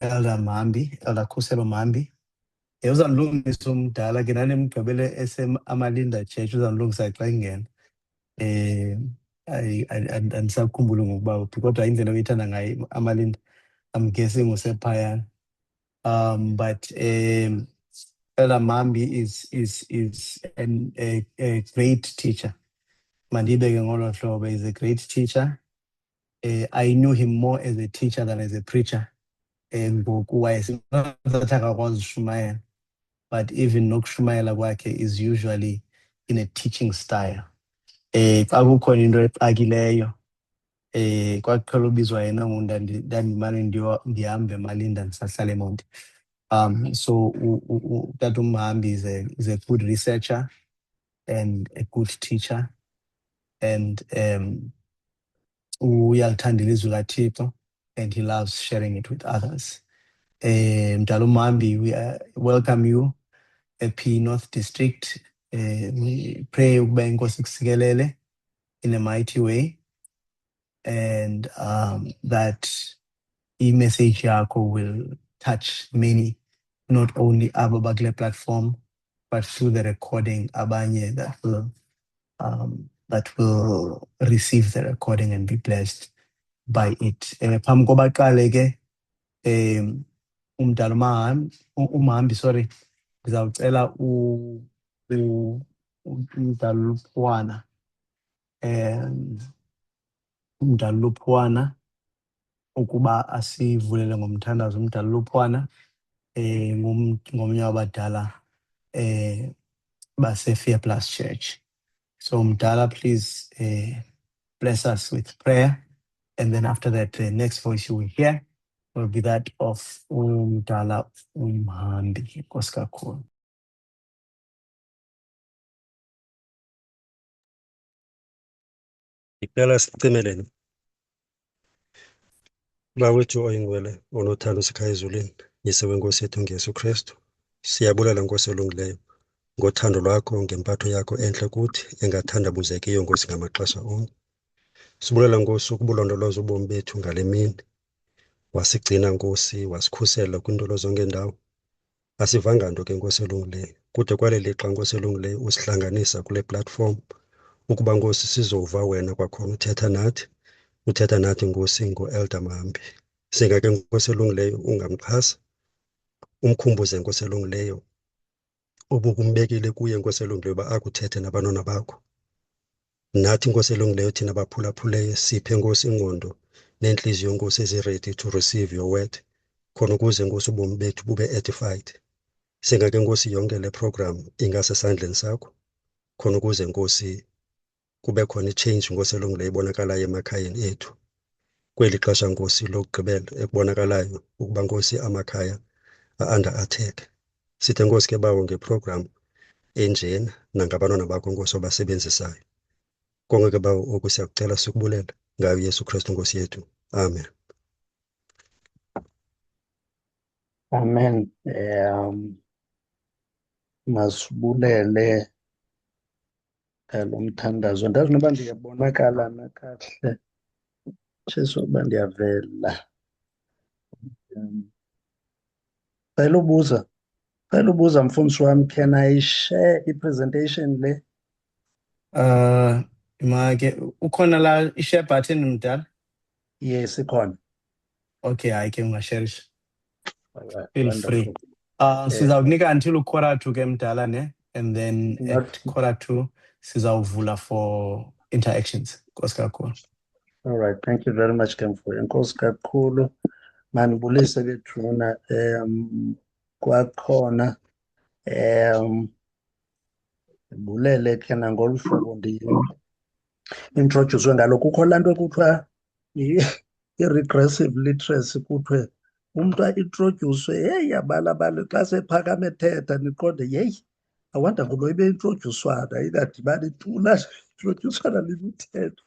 Elder Khuselo Mambi. Uzandilungisa umdala ke nanemgqibele Amalinda Church uzandilungisa xa ingena. Andisakhumbuli ngokuba uphi kodwa indlela oyithanda ngayo Amalinda, I'm guessing usephayana. But Elder Mambi is a great teacher. Mandibeke ngolo hlobo, is a great teacher. I knew him more as a teacher than as a preacher. Ngoku wayesingathi akakwazi ushumayela, but even nokushumayela kwakhe is usually in a teaching style. Xa kukhona into exakileyo kwakuqhela ubizwa yena ndandimane ndihambe eMalinda ndisahlala eMonti. So Tata uMhambi is a good researcher and a good teacher, and uyalithanda ilizwi laThixo, and he loves sharing it with others. Mdala uMhambi, we welcome you at P North District. We pray ukuba inkosi ikusikelele in a mighty way, and that message yakho will touch many, not only abo bakule platform, but through the recording abanye that will receive the recording and be blessed by it. Phambi koba qale ke umdala uMhambi, sorry, ndizawucela umdala uLuphwana, umdala uLuphwana ukuba asivulele ngomthandazo. Umdala uLuphwana ngomnye wabadala base-Fear Plus Church. So Mdala, please bless us with prayer, and then after that, the next voice you will hear will be that of Umdala uMhambi. Nkosi kakhulu. Icela sicemelele. Bawethu oyingcwele onothando sikhaya ezulwini, yise wenkosi yethu ngeyesu Kristu, siyabulela Nkosi olungileyo ngothando lwakho, ngempatho yakho entle kuthi engathandabuzekiyo Nkosi ngamaxesha onke. Sibulela Nkosi ukubulondoloza ubomi bethu ngale mini, wasigcina Nkosi, wasikhusela kwintolo zonke ndawo. Asivanga nto ke Nkosi olungileyo, kude kwale lixa Nkosi olungileyo usihlanganisa kule platform ukuba Nkosi sizova wena kwakhona uthetha nathi Nkosi ngo-Elder Mambi. Singa ke Nkosi olungileyo ungamxhasa, umkhumbuze Nkosi olungileyo obukumbekile kuye Nkosi olungileyo uba akuthethe nabantwana bakho. Nathi Nkosi olungileyo thina baphulaphuleyo siphe Nkosi ingqondo nentliziyo Nkosi ezi-ready to receive your word, khona ukuze Nkosi ubomi bethu bube edified. Singa ke Nkosi yonke le program ingasesandleni sakho, khona ukuze Nkosi kube khona i-change Nkosi olungileyo ibonakalayo emakhayeni ethu. Kweli xesha Nkosi lokugqibela ekubonakalayo ukuba Nkosi amakhaya under attack. Sithe Nkosi ke bawo ngeprogram enjena nangabantwana bakho Nkosi obasebenzisayo. Konke ke bawo oku siyakucela sikubulela ngayo Yesu Kristu Nkosi yethu. Amen. Amen. Masibulele lo mthandazo. Andazi noba ndiyabonakala na kahle. Jesu uba ndiyavela. Cela ubuza mfundisi wami, can I share i-presentation le? Ukhona la i-share button Mdala? Yes, ikhona. Okay, hayi ke ungasharisha. Alright, Feel wonderful. free. Sizawukunika until u-2 ke Mdala ne, and then at 2 sizawuvula for interactions. Nkosi kakhulu. All right, thank you very much Kemfu. Enkosi kakhulu. Manibulise bethuna kwakhona bulele ke nangolu hlobo introduce ngalo. Kukho laa nto kuthiwa i-regressive literacy, kuthiwe umntu a-introduce heyi abalabala xa sephakame ethetha niqonde yeyi awanda ngulo ibe-introducwana ingadibani tula introducwa nalimithetho.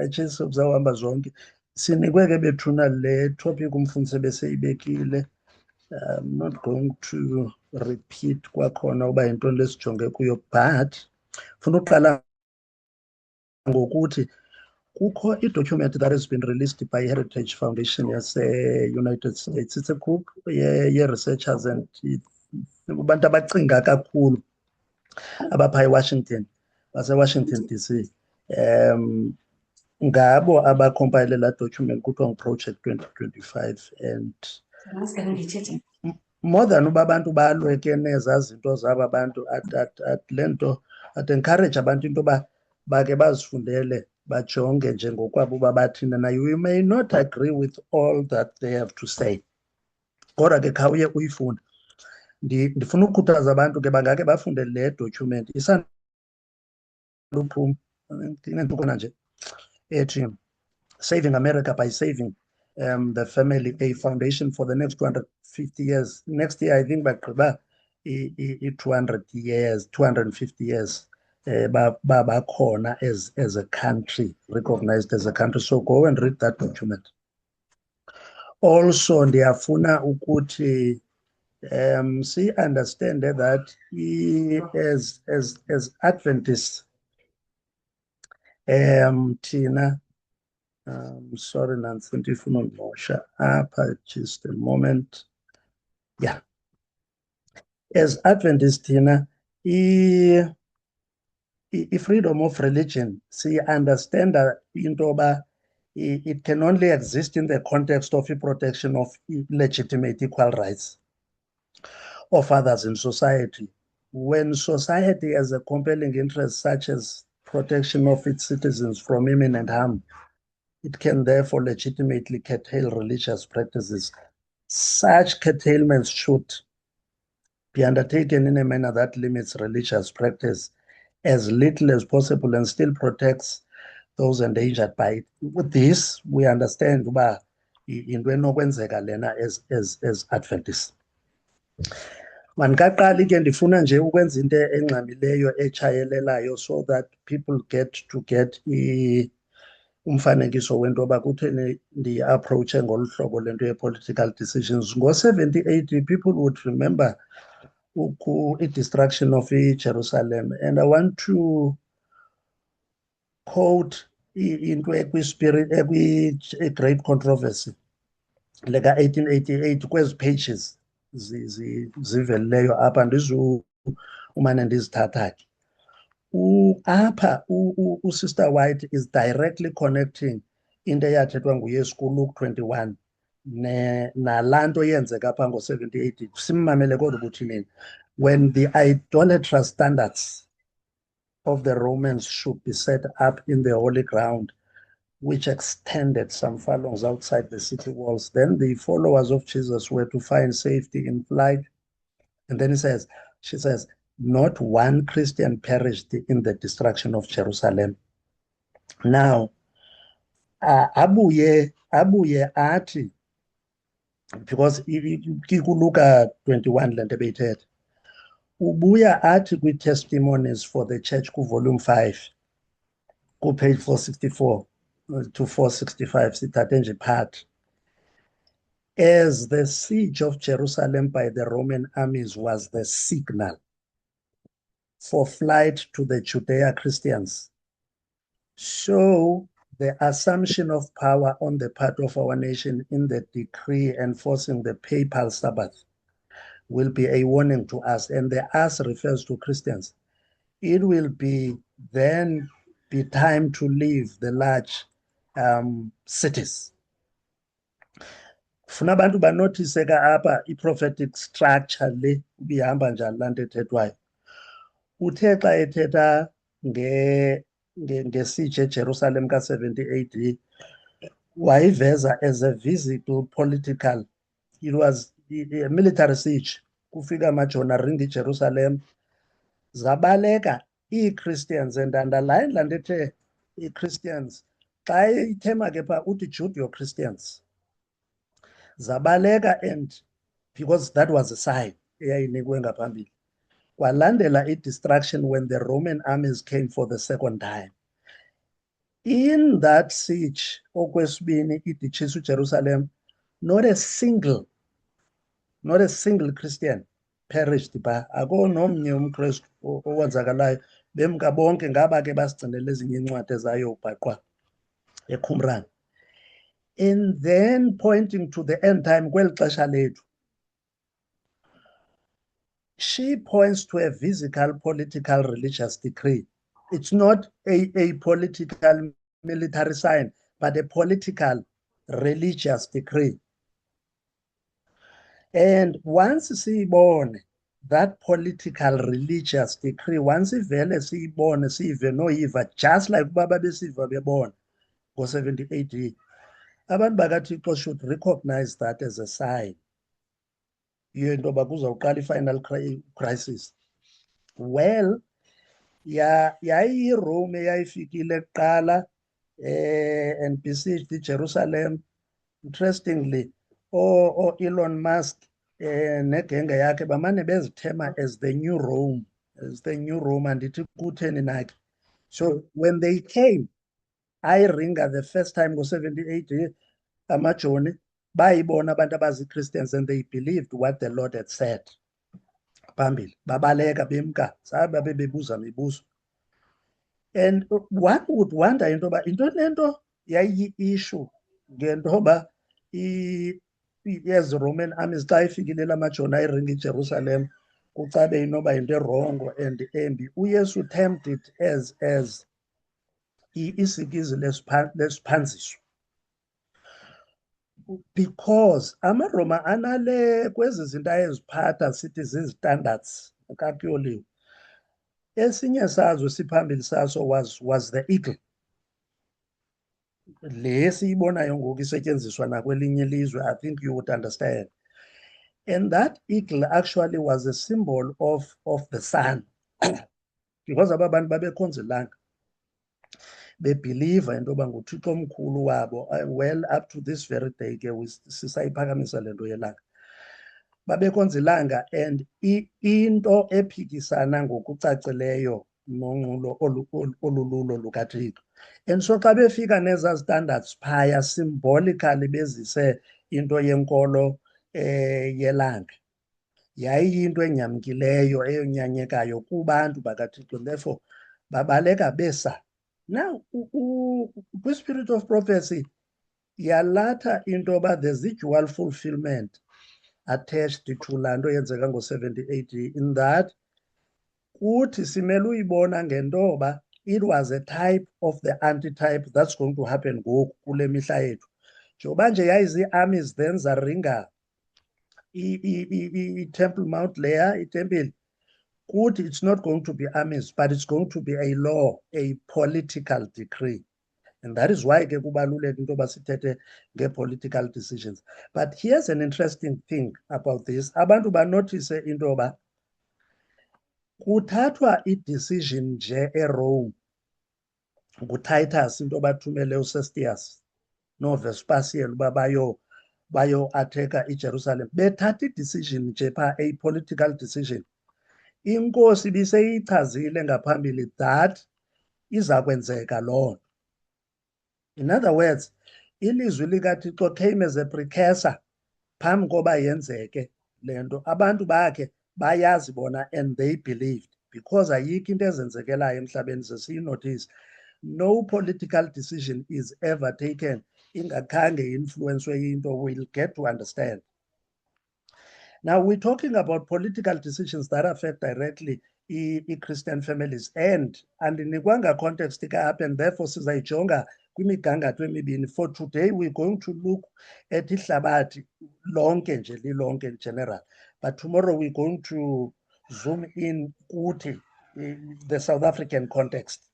Jesu mzawuhamba zonke. Sinikwe ke bethuna le topic umfundisi ebeseyibekile. I'm not going to repeat kwakhona uba yintoni lesijonge kuyo, but funa uqala ngokuthi kukho document that has been released by Heritage Foundation yase-United States. It's a group ye-researchers and abantu abacinga kakhulu abapha eWashington, base-Washington DC. Ngabo abacompile la document kuthiwa Project 2025, and more than uba abantu balwe ke neza zinto zabo abantu at lento at encourage abantu into ba bake bazifundele bajonge nje ngokwabo uba bathina na. You may not agree with all that they have to say, kodwa ke khawuye uyifunda. Ndifuna ukukhuthaza abantu ke bangake bafunde le document isaluphuma inentukwana nje ethi Saving America by Saving the Family, a foundation for the next 250 years. Next year I think bagqiba 250 years bakhona as a country, recognized as a country. So go and read that document. Also ndiyafuna ukuthi see, understand that as Adventists, thina sorry Nancy, ndifuna ukumosha apha just a moment. Yeah, as Adventists thina freedom of religion, see, understand that into yoba it can only exist in the context of the protection of legitimate equal rights of others in society. When society has a compelling interest such as protection of its citizens from imminent harm, it can therefore legitimately curtail religious practices. Such curtailments should be undertaken in a manner that limits religious practice as little as possible and still protects those endangered by it. With this, we understand uba into enokwenzeka lena as Adventists. Mandikaqali ke ndifuna nje ukwenza into engxamileyo etshayelelayo so that people get umfanekiso wento yoba kutheni ndiyi-approache ngolu hlobo lento ye-political decisions. Ngo-78 people would remember i-destruction of Jerusalem, and I want to quote into a great controversy like 1888 kwezi pages zivelileyo apha umane ndizithatha ke. Apha uSister White is directly connecting into eyathethwa nguYesu kuLuke 21 nalaa nto yenzeka apha ngo-78. Simmamele kodwa ukuthi nini. When the idolatrous standards of the Romans should be set up in the holy ground, which extended some furlongs outside the city walls, then the followers of Jesus were to find safety in flight. And then she says, not one Christian perished in the destruction of Jerusalem. Now, abuye athi, because kuluka 21 le nto ebeyithetha, ubuya athi kwi-Testimonies for the Church volume 5 page 464 to 465 sithathe nje part. As the siege of Jerusalem by the Roman armies was the signal for flight to the Judea Christians, so the assumption of power on the part of our nation in the decree enforcing the papal Sabbath will be a warning to us, and the us refers to Christians. It will then be time to leave the large cities. Funa abantu banotice ka apha i-prophetic structure le ibihamba njani laa nto ethethwayo. Uthe xa ethetha nge-siege eJerusalem ka-70 AD, wayiveza as a visible political, it was a military siege. Kufika amajoni aringa iJerusalem, zabaleka ii-Christians, and underline laa nto ethe ii-Christians. Xa ithema ke phaa uthi Judeo-Christians. Zabaleka, and because that was a sign eyayinikwe ngaphambili. Kwalandela i-destruction when the Roman armies came for the second time. In that siege, okwesibini iditshisa uJerusalem, not a single Christian perished phaa. Akho nomnye umKrestu owenzakalayo. Bemka bonke ngaba ke basigcinele ezinye iincwadi ezayo ubhaqwa eQumran. And then pointing to the end time, kweli xesha lethu, she points to a physical, political, religious decree. It's not a political military sign, but a political religious decree. And once siyibone that political religious decree, once ivele siyibone siyive noyiva, just like uba babesiva bebona ngo-70 AD, abantu bakaThixo should recognize that as a sign into yoba kuzawuqala i-final crisis. Well, yayiyiRome eyayifikile kuqala and besieged iJerusalem. Interestingly, Elon Musk negenge yakhe bamane bezithema as the new Rome, andithi kutheni nakhe. So when they came, ayiringa the first time ngo-70 AD, amajoni bayibona abantu abazi-Christians and they believed what the Lord had said. Phambili babaleka bemka, sabe bebuza mibuzo. And one would wonder into yoba yintoni le nto yayiyi-issue ngento yoba ezi Roman armies xa ifikile la majoni ayiringa iJerusalem kucabe inoba yinto erongo and embi. UYesu termed it as isikizi lesiphanziso, because amaRoma anale kwezi zinto ayeziphatha sithi zizi-standards kakuYoliwe. Esinye sazo siphambili saso was the eagle, le siyibonayo ngoku isetyenziswa nakwelinye ilizwe. I think you would understand. And that eagle actually was a symbol of the sun because aba bantu babekhonza ilanga, bebhiliva into yoba nguThixo omkhulu wabo. Well, up to this very day ke sisayiphakamisa le nto yelanga. Babekhonza ilanga, and into ephikisana ngokucacileyo nonqulo olululo lukaThixo. And so xa befika neza standards phaya symbolically bezise into yenkolo yelanga, yayiyinto enyamkileyo eyonyanyekayo kubantu bakaThixo, therefore babaleka besa. Now kwi-spirit of prophecy yalatha into yoba there's a dual fulfillment attached to laa nto yenzeka ngo-70 AD, in that kuthi simele uyibona ngentoba it was a type of the antitype that's going to happen ngoku kule mihla yethu. Njengoba nje yayizii-armies then zaringa i-Temple Mount leya, itempile, kuthi it's not going to be armies, but it's going to be a law, a political decree. And that is why ke kubaluleka into yoba sithethe nge-political decisions. But here's an interesting thing about this. Abantu banothise into yoba kuthathwa i-decision nje eRome nguTitus into yoba athumele uCestius noVespasian uba bayo-atheka iJerusalem. Bethatha i-decision nje phaa, a political decision. Inkosi ibiseyichazile ngaphambili that iza kwenzeka loo nto. In other words, ilizwi likaThixo came as a precursor phambi koba yenzeke le nto. Abantu bakhe bayazi bona and they believed, because ayikho into ezenzekelayo emhlabeni zesiyinothise. No political decision is ever taken ingakhange influencwe yinto. We'll get to understand. Now we're talking about political decisions that affect directly Christian families, and andinikwanga context ka-up, and therefore sizayijonga kwimigangatho emibini. For today we're going to look at ihlabathi lonke nje lilonke in general, but tomorrow we're going to zoom in kuthi the South African context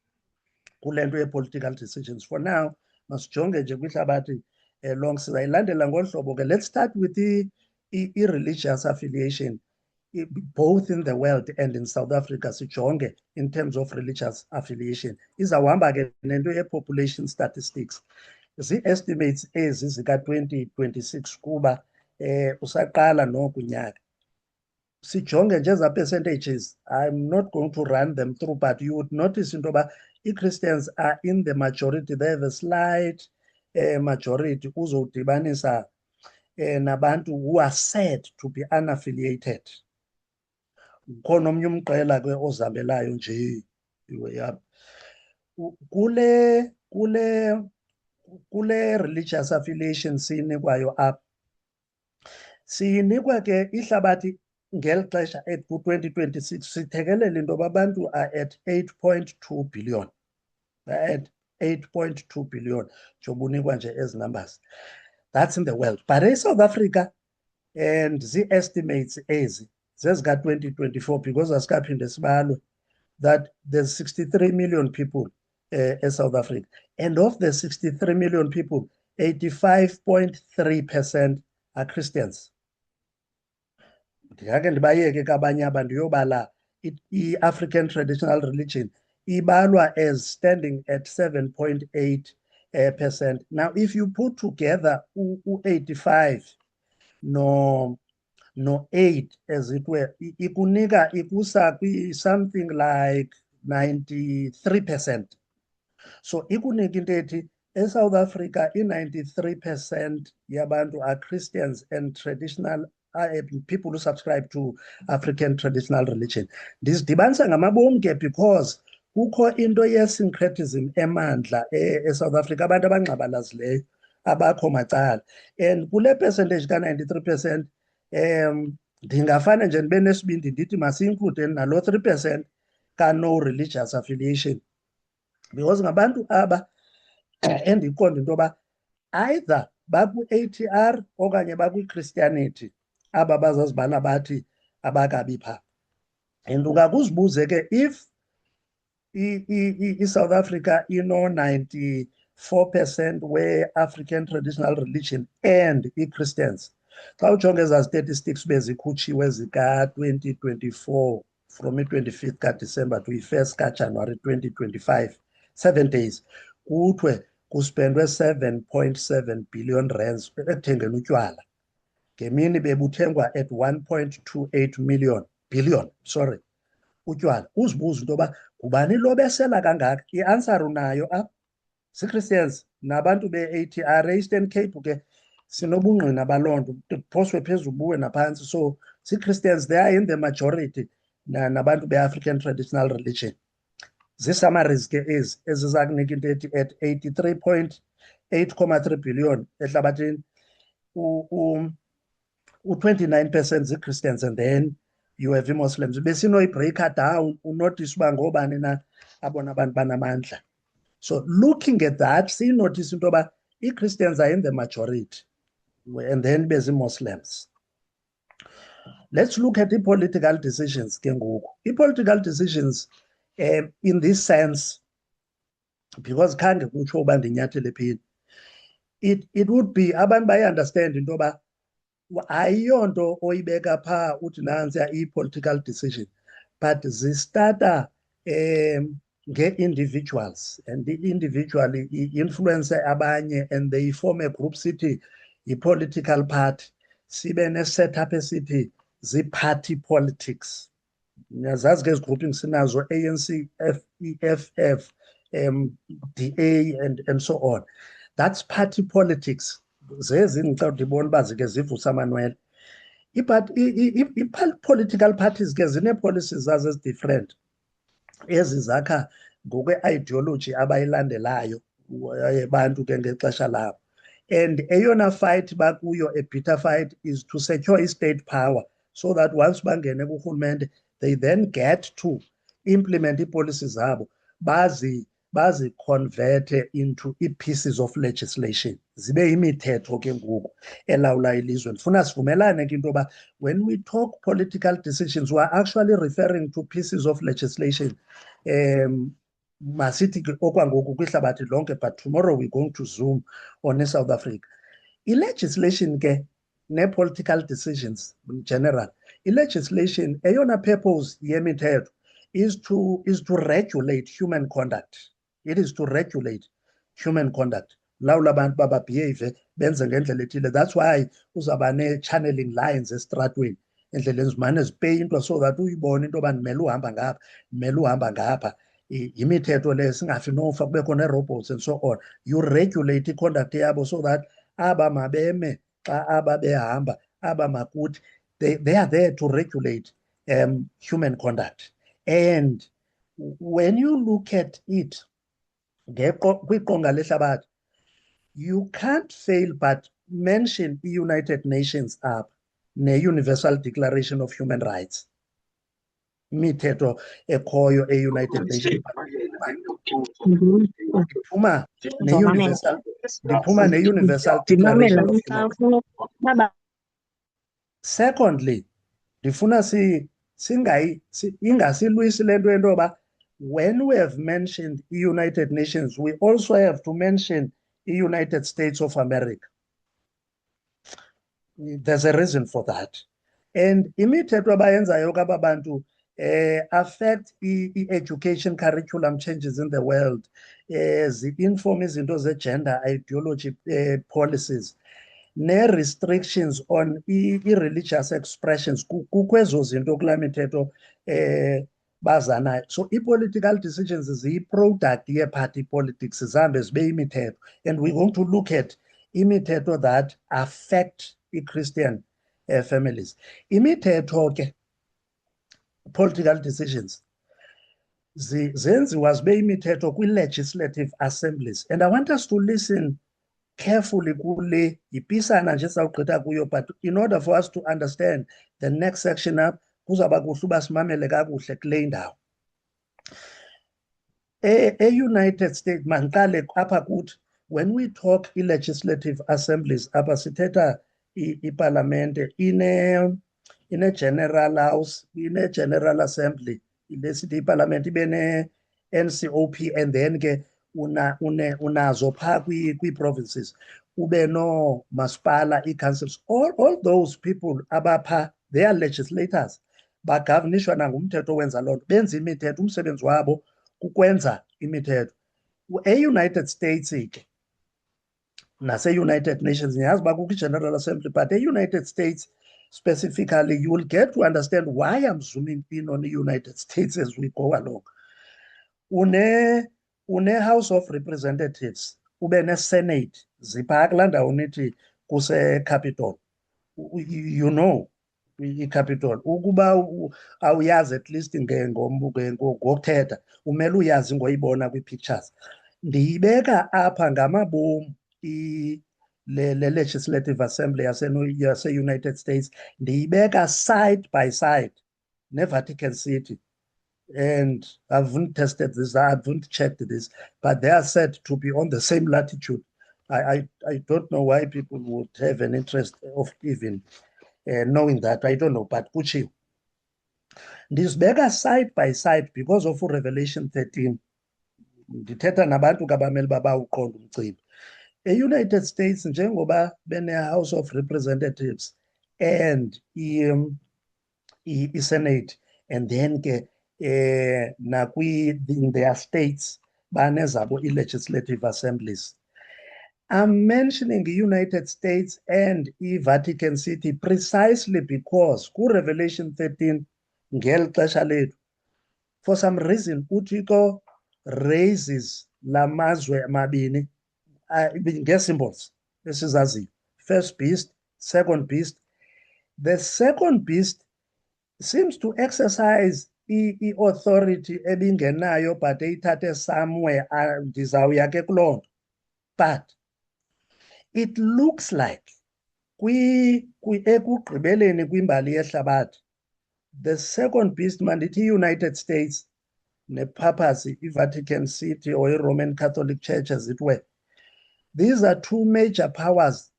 kule nto ye-political decisions. For now masijonge nje kwihlabathi long. Sizayilandela ngolu hlobo ke. Let's start with the religious affiliation, both in the world and in South Africa. Sijonge in terms of religious affiliation. Izawuhamba ke nento ye-population statistics, zii-estimates ezi zika-2026 kuba usaqala noko unyaka. Sijonge nje eza percentages. I'm not going to run them through, but you would notice into yoba i-Christians are in the majority. They have a slight majority uzowudibanisa nabantu who are said to be unaffiliated. Ukhona omnye umqela ke ozamelayo nje kule kule religious affiliation siyinikwayo apha, siyinikwa ke ihlabathi ngeli xesha ku-2026 sithekelela into yoba abantu are at 8.2 billion. At 8.2 billion njengoba unikwa nje ezi numbers. That's in the world. But eSouth Africa, and zii-estimates ezi zezika-2024 because asikaphinde sibalwe, that there's 63 million people eSouth Africa. And of the 63 million people, 85.3% are Christians. Ndingake ndibayeke kabanye abantu ndiyobala i-African traditional religion ibalwa as standing at 7.8%. Now, if you put together u-85 no 8 as it were, ikunika ikusa something like 93%. So ikunika into ethi eSouth Africa i-93% yabantu are Christians and traditional people who subscribe to African traditional religion. Ndizidibanisa ngamabomi ke because kukho into ye-syncretism emandla eSouth Africa, abantu abangxabalazileyo abakho macala. And kule percentage ka-93%, ndingafane nje ndibe nesibindi ndithi masiyinclude nalo 3% ka-no religious affiliation, because ngabantu aba endiqonda into yoba either baku-ATR okanye bakwi-Christianity aba bazazibana bathi abakabi pha. And ungakuzibuze ke if i-South Africa ino-94% we-African traditional religion and i-Christians, xa ujonge ezaa statistics bezikhutshiwe zika-2024 from i-25th kaDisemba to i-1st kaJanuwari 2025, 7 days, kuthiwe kuspendwe 7.7 billion rands ekuthengeni utywala. Ngemini bebuthengwa at 1.28 billion utywala. Uzibuza into yoba ngubani lo besela kangaka? I-answer unayo apha, zii-Christians nabantu be-ATR. Eastern Cape ke sinobungqina baloo nto, kuphoswe phezulu buwe naphantsi. So zii-Christians, they are in the majority nabantu be-African traditional religion. Zii-summaries ke ezi eziza kunika into ethi at 83.8 billion ehlabathini, u-29% zii-Christians and then you have i-Muslims. Besinoyibreaka down unotice uba ngoobani na abona abantu banamandla. So looking at that, siyinotice into yoba i-Christians are in the majority and then bezi-Muslims. Let's look at the political decisions ke ngoku. I-political decisions in this sense, because khange kutsho uba ndinyathele phini, it would be abantu bayi-understand into yoba ayiyonto oyibeka phaa uthi nantsiya i-political decision, but zistarta nge-individuals, and individually influence abanye and they form a group sithi yi-political party, sibe ne-setup esithi zii-party politics. Niyazazi ke ezi-grouping sinazo, ANC, EFF, DA and so on. That's party politics. Zezi ngicela ndibona uba zike zivusa amanwele. I-political parties ke zine-policies zazo ezi-different ezizakha ngokwe-ideology abayilandelayo bantu ke ngexesha labo. And eyona fight bakuyo, a bitter fight, is to secure state power so that once bangene kurhulumente, they then get to implement ii-policies zabo, bazi-convert into ii-pieces of legislation, zibe yimithetho ke ngoku elawula ilizwe. Ndifuna sivumelane ke into yoba when we talk political decisions, we are actually referring to pieces of legislation masithi ke okwangoku kwihlabathi lonke, but tomorrow we're going to zoom on South Africa. I-legislation ke ne-political decisions in general, i-legislation eyona purpose yemithetho is to regulate human conduct. It is to regulate human conduct. Lawula abantu bababehave benze ngendlela ethile. That's why uzaba ne-channeling lines esitratweni, endleleni zimane zipeyintwa so that uyibone into yoba ndimele uhamba ngapha, ndimele uhamba ngapha. Imithetho le singafi nofa kubekho ne-robots and so on. You regulate i-conduct yabo so that aba mabeme xa aba behamba, aba makuthi, they are there to regulate human conduct. And when you look at it kwiqonga lehlabathi, you can't fail but mention i-United Nations apha ne-Universal Declaration of Human Rights, imithetho ekhoyo e-United Nations. Ndiphuma ne-Universal Declaration of Human Rights. Secondly, ndifuna ingasilwisi le nto yentoba when we have mentioned i-United Nations, we also have to mention i-United States of America. There's a reason for that. And imithetho abayenzayo kaba bantu affect i-education curriculum changes in the world, zi-inform izinto ze-gender ideology policies, ne-restrictions on i-religious expressions, kukwezo zinto kula mithetho bazanayo. So i-political decisions ziyi-product ye-party politics, zihambe zibe imithetho. And we're going to look at imithetho that affect i-Christian families. Imithetho ke, political decisions, zenziwa zibe imithetho kwi-legislative assemblies. And I want us to listen carefully kule ipisana nje sawugqitha kuyo, but in order for us to understand the next section up, kuzaba kuhle uba simamele kakuhle kule ndawo. E-United States, mandiqale apha kuthi, when we talk i-legislative assemblies, apha sithetha i-parliamente ine-general house, ine-general assembly, lesithi i-parliament ibe ne-NCOP, and then ke unazo phaa kwi-provinces, ube no masipala, i-councils, all those people abapha, they are legislators, bagovernishwa nangumthetho wenza loo nto, benza imithetho, umsebenzi wabo kukwenza imithetho. E-United States ke nase-United Nations, ngiyazi uba kukho i-General Assembly, but e-United States specifically, you will get to understand why I'm zooming in on the United States as we go along. Une House of Representatives, ube ne-Senate, ziphaa kulaa ndawo nithi kuse-Capitol. You know, i-Capitol. Ukuba awuyazi at least ngokuthetha, umele uyazi ngoyibona kwi-pictures. Ndiyibeka apha ngamabomu le-Legislative Assembly yase-United States, ndiyibeka side by side ne-Vatican City. And I haven't tested this, I haven't checked this, but they are said to be on the same latitude. I don't know why people would have an interest of even knowing that. I don't know, but kuchiwo. Ndizibeka side by side because of Revelation 13. Ndithetha nabantu kabamele babawuqonda umcimbi. E-United States, njengoba bene-House of Representatives and i-Senate, and then ke in their states banezabo i-legislative assemblies. I'm mentioning the United States and i-Vatican City precisely because ku-Revelation 13 ngeli xesha lethu, for some reason uThixo raises la mazwe mabini nge-symbols esizaziyo. First beast, second beast. The second beast seems to exercise i-authority ebingenayo but eyithathe somewhere, ndizawuya ke kuloo nto. But it looks like ekugqibeleni kwimbali yehlabathi, the second beast, mandithi i-United States nepapacy, i-Vatican City or i-Roman Catholic Church as it were, these are two major powers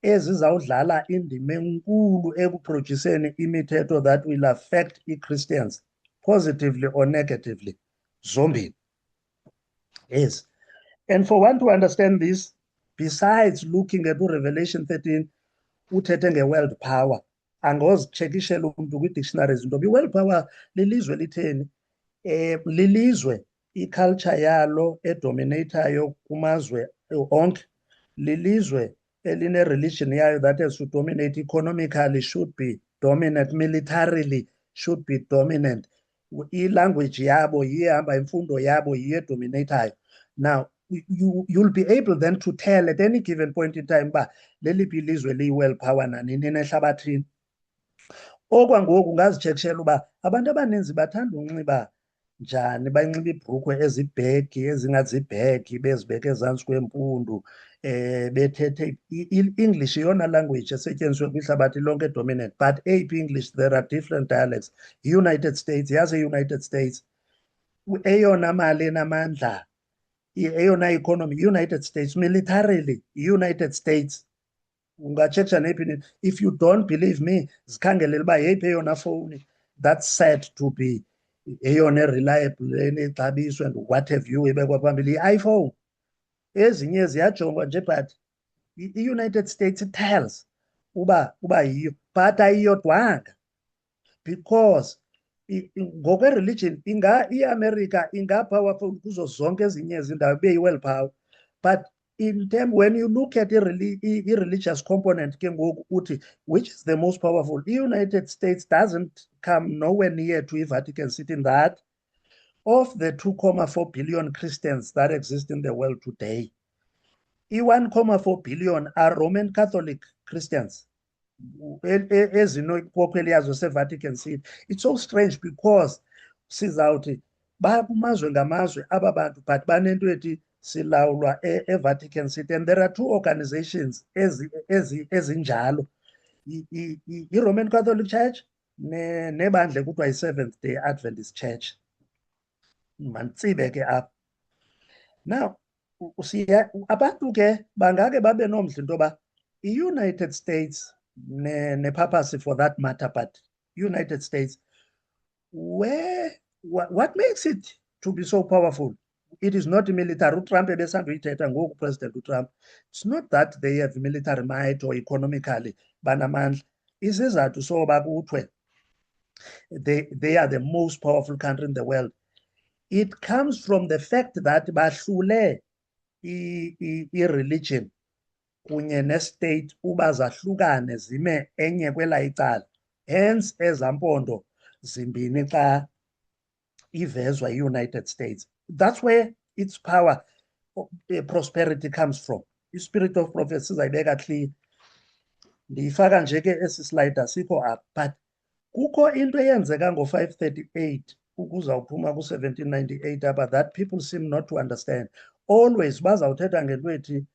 ezizawudlala indima enkulu ekuproduceni imithetho that will affect i-Christians positively or negatively, zombie. Yes. And for one to understand this, besides looking at Revelation 13, uthethe nge-world power, angozitshekishela umntu kwi-dictionaries ntoba i-world power lilizwe litheni. Lilizwe i-culture yalo edominatayo kumazwe onke, lilizwe eline-religion yayo that has to dominate economically, should be dominant, militarily should be dominant, i-language yabo yihamba, imfundo yabo yiyedominatayo. Now, you'll be able then to tell at any given point in time uba leliphi ilizwe liyi-world power nanini nehlabathini. Okwangoku ungazitshekishela uba abantu abaninzi bathanda unxiba njani banxiba iibhrukhwe ezibhegi ezingazibhegi bezibeke ezantsi kwempundu bethethe i-English iyona language esetyenziswa kwihlabathi lonke dominant, but eyiphi English there are different dialects. United States, yazi United States eyona mali enamandla, eyona economy, United States militarily, United States. Ungatshetsha nephi. If you don't believe me, zikhangelele uba yeyiphi eyona fowuni that's said to be eyona reliable enexabiso and what have you ebekwa phambili, i-iPhone. Ezinye ziyajongwa nje, but i-United States tells uba yiyo, but ayiyodwanga, because ngokwe-religion i-America inga-powerful kuzo zonke ezinye izindawo ibe yi-world power, but in term when you look at i-religious component ke ngoku uthi which is the most powerful, i-United States doesn't come nowhere near to i-Vatican City in that. Of the 2.4 billion Christians that exist in the world today, i-1.4 billion are Roman Catholic Christians ezinokhokheli yazo se-Vatican City. It's so strange because sizawuthi bakumazwe ngamazwe aba bantu, but banento ethi silawulwa e-Vatican City, and there are two organizations ezinjalo, i-Roman Catholic Church nebandla kuthiwa yi-Seventh Day Adventist Church. Mantsibe ke apha. Now abantu ke bangake babe nomdla into yoba i-United States ne-papacy for that matter, but United States, what makes it to be so powerful? It is not military. uTrump ebesanduyithetha ngoku, President uTrump, it's not that they have military might or economically banamandla. Isizathu soba kuthiwe they are the most powerful country in the world, it comes from the fact that bahlule i-religion kunye ne-state uba zahlukane zime enye kwela icala, hence ezampondo zimbini xa ivezwa i-United States. That's where its power, prosperity comes from. I-spirit of prophecy sizayibeka clear. Ndiyifaka nje ke esi slide asikho apha, but kukho into eyenzeka ngo-538 ukuzawuphuma ku-1798 apha that people seem not to understand. Always bazawuthetha ngento ethi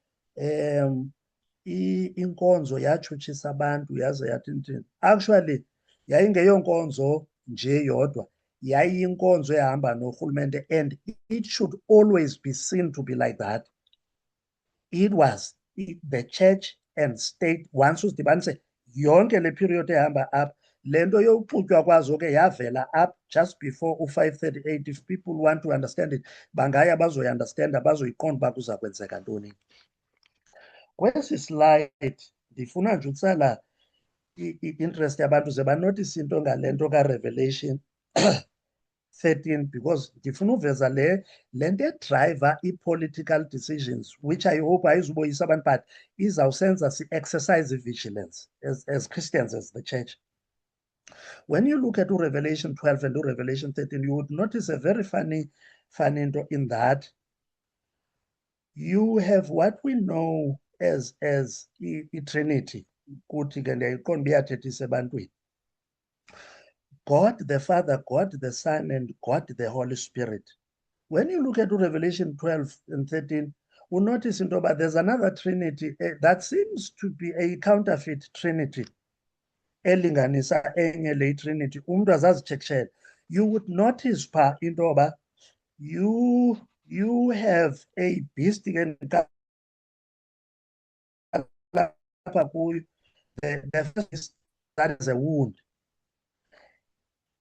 inkonzo yatshutshisa abantu yaze yathi nthini. Actually yayingeyonkonzo nje yodwa, yayiyinkonzo ehamba norhulumente, and it should always be seen to be like that. It was the church and state, once usidibanise yonke le period ehamba apha, le nto yokuxutywa kwazo ke yavela up just before u-538. If people want to understand it, bangaya bazoyiunderstanda, bazoyiqonda uba kuza kwenzeka ntoni. Kwesi slide ndifuna nje utsala i-interest yabantu ze banotice into ngale nto kaRevelation 13, because ndifuna uveza le nto edriver i-political decisions, which I hope ayizuboyisa abantu, but izawusenza si-exercise vigilance as Christians, as the church. When you look at Revelation 12 and Revelation 13, you would notice a very funny into in that you have what we know as Trinity. God the Father, God the Son, and God the Holy Spirit. When you look at Revelation 12 and 13, we'll notice there's another Trinity that seems to be a counterfeit Trinity. Elinganisa enye le Trinity, umuntu azazitshekshela. You would notice into yoba you have a beast the first is that is a wound.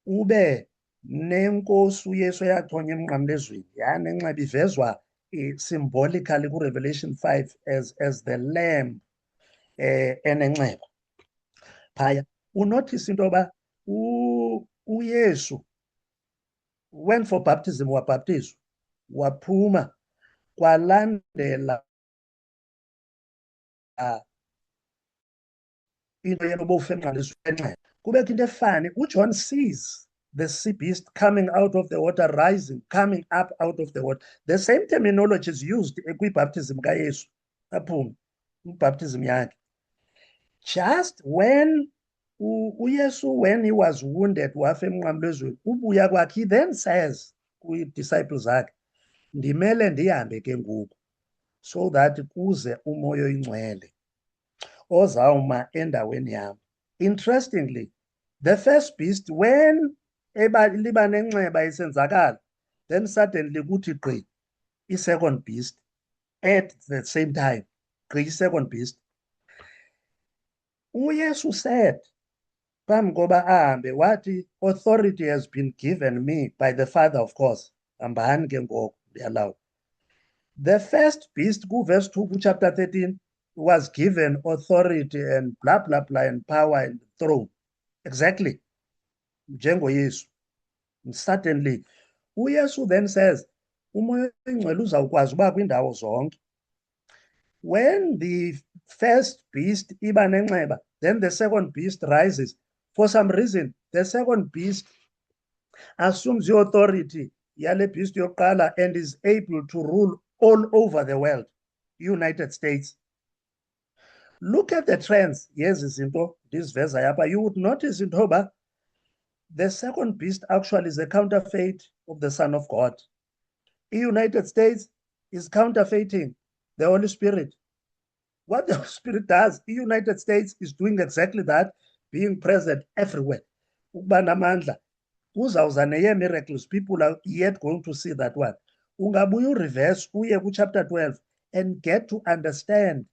Ube nenkosi uYesu eyathonya emnqamlezweni, yanenxeba ivezwa symbolically ku-Revelation 5 as the lamb enenxeba. Phaya unotice into yoba uYesu went for baptism, wabhaptizwa, waphuma, kwalandela into yenobofu emnqamlezweni. Kubekho into efane, uJohn sees the sea beast coming out of the water, rising, coming up out of the water. The same terminology is used kwi-baptism kaYesu aphume, baptism yakhe. Just when uYesu, when he was wounded wafa emnqamlezweni, ubuya kwakhe, he then says kwi-disciples zakhe, ndimele ndihambe ke ngoku so that kuze umoya oyingcwele ozawuma endaweni yam. Interestingly, the first beast, when liba nenxeba isenzakala, then suddenly kuthi gqi i-second beast at the same time, gqi i-second beast. uYesu said, phambi koba ahambe, wathi, authority has been given me by the Father, of course. Hambani ke ngoku, ndiyalawa. The first beast, verse 2, chapter 13, was given authority and blah, blah, blah, and power and throne. Exactly. NjengoYesu. Certainly. uYesu then says, umoya oyingcwele uzawukwazi uba kwindawo zonke. When the first beast iba nenxeba, then the second beast rises. For some reason, the second beast assumes the authority yale beast yokuqala and is able to rule all over the world, United States. Look at the trends. Yes, this verse, you would notice in Toba, the second beast actually is a counterfeit of the Son of God. The United States is counterfeiting the Holy Spirit. What the Holy Spirit does, the United States is doing exactly that, being present everywhere. Miracles, people are yet going to see that one. Ungabuya reverse uye chapter 12 and get to understand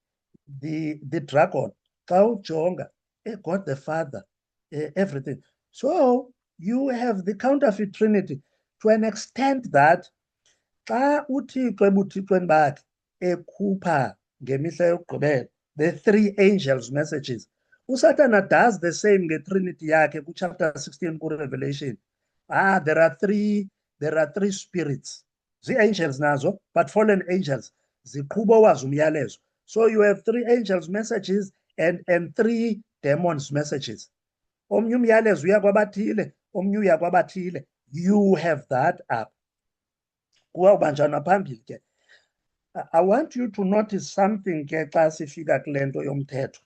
the dragon, Jonga, God the Father, everything. So you have the counterfeit Trinity to an extent that the three angels' messages. uSathana does the same nge-Trinity yakhe chapter 16 Revelation. There are three spirits. The angels nazo, but fallen angels. Ziqhuba wazo umyalezo. So you have three angels' messages and three demons' messages. Omnye umyalezo uya kwabathile, omnye uya kwabathile. You have that up. Kuwubanjana phambili ke. I want you to notice something ke xa sifika kule nto yomthetho.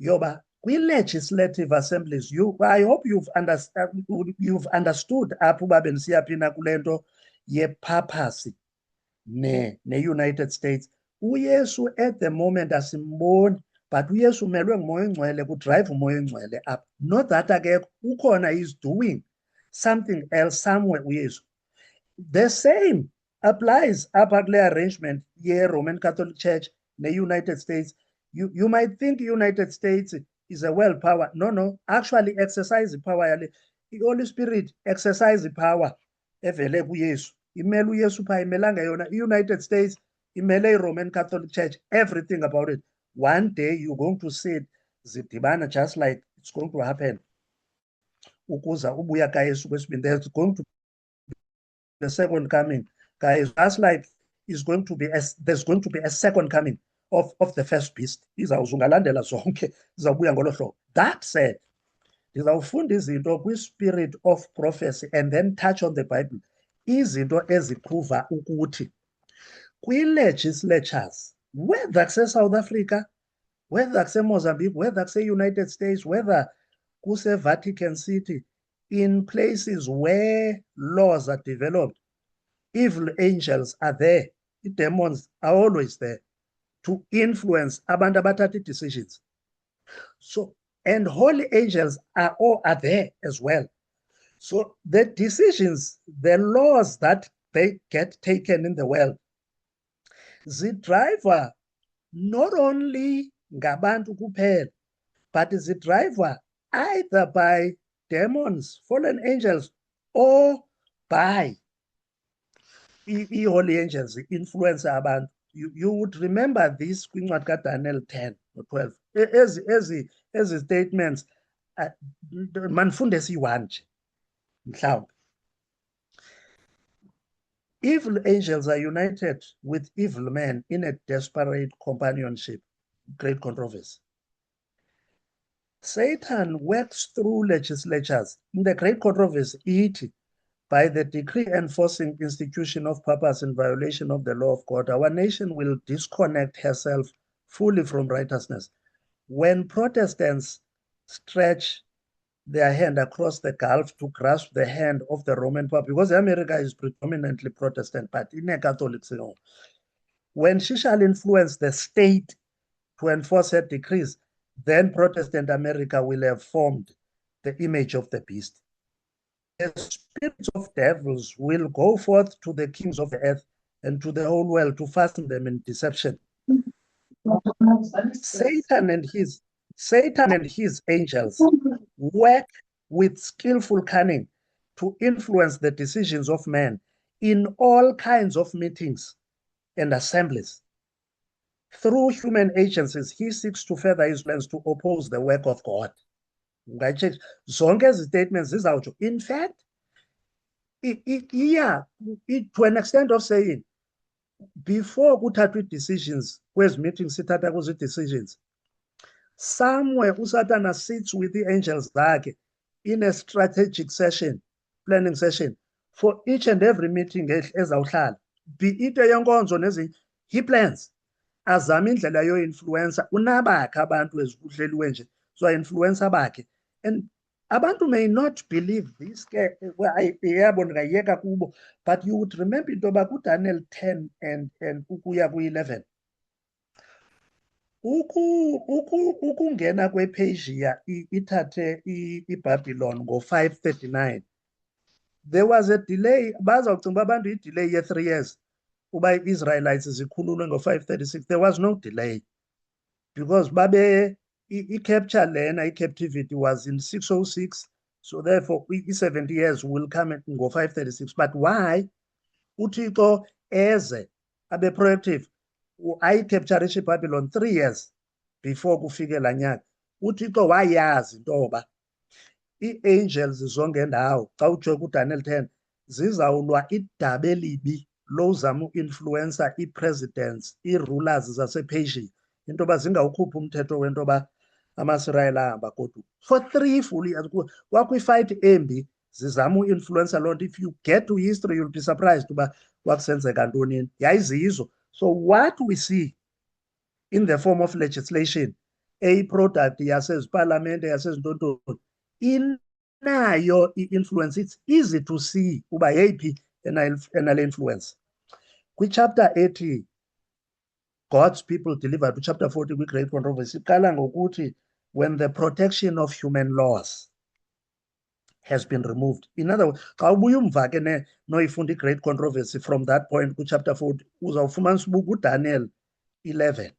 Yoba kwi-legislative assemblies, I hope you've understood apho uba bendisiya phi na kule nto yephapasi ne-United States. uYesu at the moment asimboni, but uYesu umelwe ngumoya oyingcwele, kudrive umoya oyingcwele apha. Not that akekho, ukhona, is doing something else somewhere uYesu. The same applies apha kule arrangement ye-Roman Catholic Church ne-United States. You might think United States is a world power. No, actually exercise the power. The Holy Spirit exercise the power evele kuYesu. Imele uYesu pha, imelanga yona. United States imele Roman Catholic Church, everything about it. One day you're going to see it zidibana, just like it's going to happen. Ukuza ubuya kaYesu kwesibini. There's going to be the second coming, guys. Just like there's going to be a second coming of the first beast. That said, ndizawufunda izinto kwi-spirit of prophecy and then touch on the Bible. Izinto eziprova ukuthi kwi-legislatures, whether kuse-South Africa, whether kuse-Mozambique, whether kuse-United States, whether kuse-Vatican City, in places where laws are developed, evil angels are there. The demons are always there to influence abantu abathatha decisions. So, and holy angels are there as well. So the decisions, the laws that they get taken in the world, the driver not only ngabantu kuphela, but the driver either by demons, fallen angels, or by holy angels, influence abantu. You would remember this kwincwadi kaDaniel 10 or 12. Ezi statements manifunde siyi-1 nje mhlawumbe. Evil angels are united with evil men in a desperate companionship. Great controversy. Satan works through legislatures. In the great controversy, ithi, by the decree enforcing institution of purpose in violation of the law of God, our nation will disconnect herself fully from righteousness. When Protestants stretch their hand across the Gulf to grasp the hand of the Roman Pope, because America is predominantly Protestant, but in a Catholic. When she shall influence the state to enforce her decrees, then Protestant America will have formed the image of the beast. The spirits of devils will go forth to the kings of the earth and to the whole world to fasten them in deception. Satan and his angels work with skillful cunning to influence the decisions of men in all kinds of meetings and assemblies. Through human agencies, he seeks to further his plans to oppose the work of God. Zonke ezi statements zizawutsho, in fact, to an extent of saying, before kuthathwa decisions, kwezi meetings sithatha kuzo decisions, somewhere uSatana sits with the angels zakhe in a strategic session, planning session, for each and every meeting ezawuhlala, be it eyonkonzo nezinye, he plans. Azama indlela yo-influencer, unabakhe abantu ezikuhleliwe nje, so influencer bakhe. And abantu may not believe this, yabo ndingayiyeka kubo, but you would remember into yoba kuDaniel 10 and ukuya ku-11, ukungena kwePersia ithathe iBabylon ngo-539, there was a delay. Bazawucinga uba abantu i-delay ye-3 years uba i-Israelites zikhululwe ngo-536. There was no delay, because babe i-capture lena, i-captivity was in 606, so therefore i-70 years will come ngo-536. But why uThixo eze abe proactive ayi-capturishe iBabylon 3 years before kufike laa nyaka? uThixo wayazi into yoba ii-angels zongendawo xa ujonga kuDaniel 10 zizawulwa idaba elibi lozama uinfluencer ii-presidents, ii-rulers zasePersia, into yoba zingawukhuphi umthetho wento yoba amaSirayeli ahamba goduka. For 3 full years kwakwi-fight embi zizama uinfluencer loo nto. If you get to history, you'll be surprised uba kwakusenzeka ntonini. Yayizizo. So what we see in the form of legislation, eyi-product yasezipalamente yasezintontoni, inayo i-influence. It's easy to see uba yeyiphi enale influence. Kwi-chapter 80, God's people delivered, chapter 40, kwi-Great Controversy, iqala ngokuthi when the protection of human laws has been removed. In other words, xa ubuya umva ke noyifunda i-Great Controversy from that point ku-chapter 40, uzawufumanisa uba kuDaniel 11,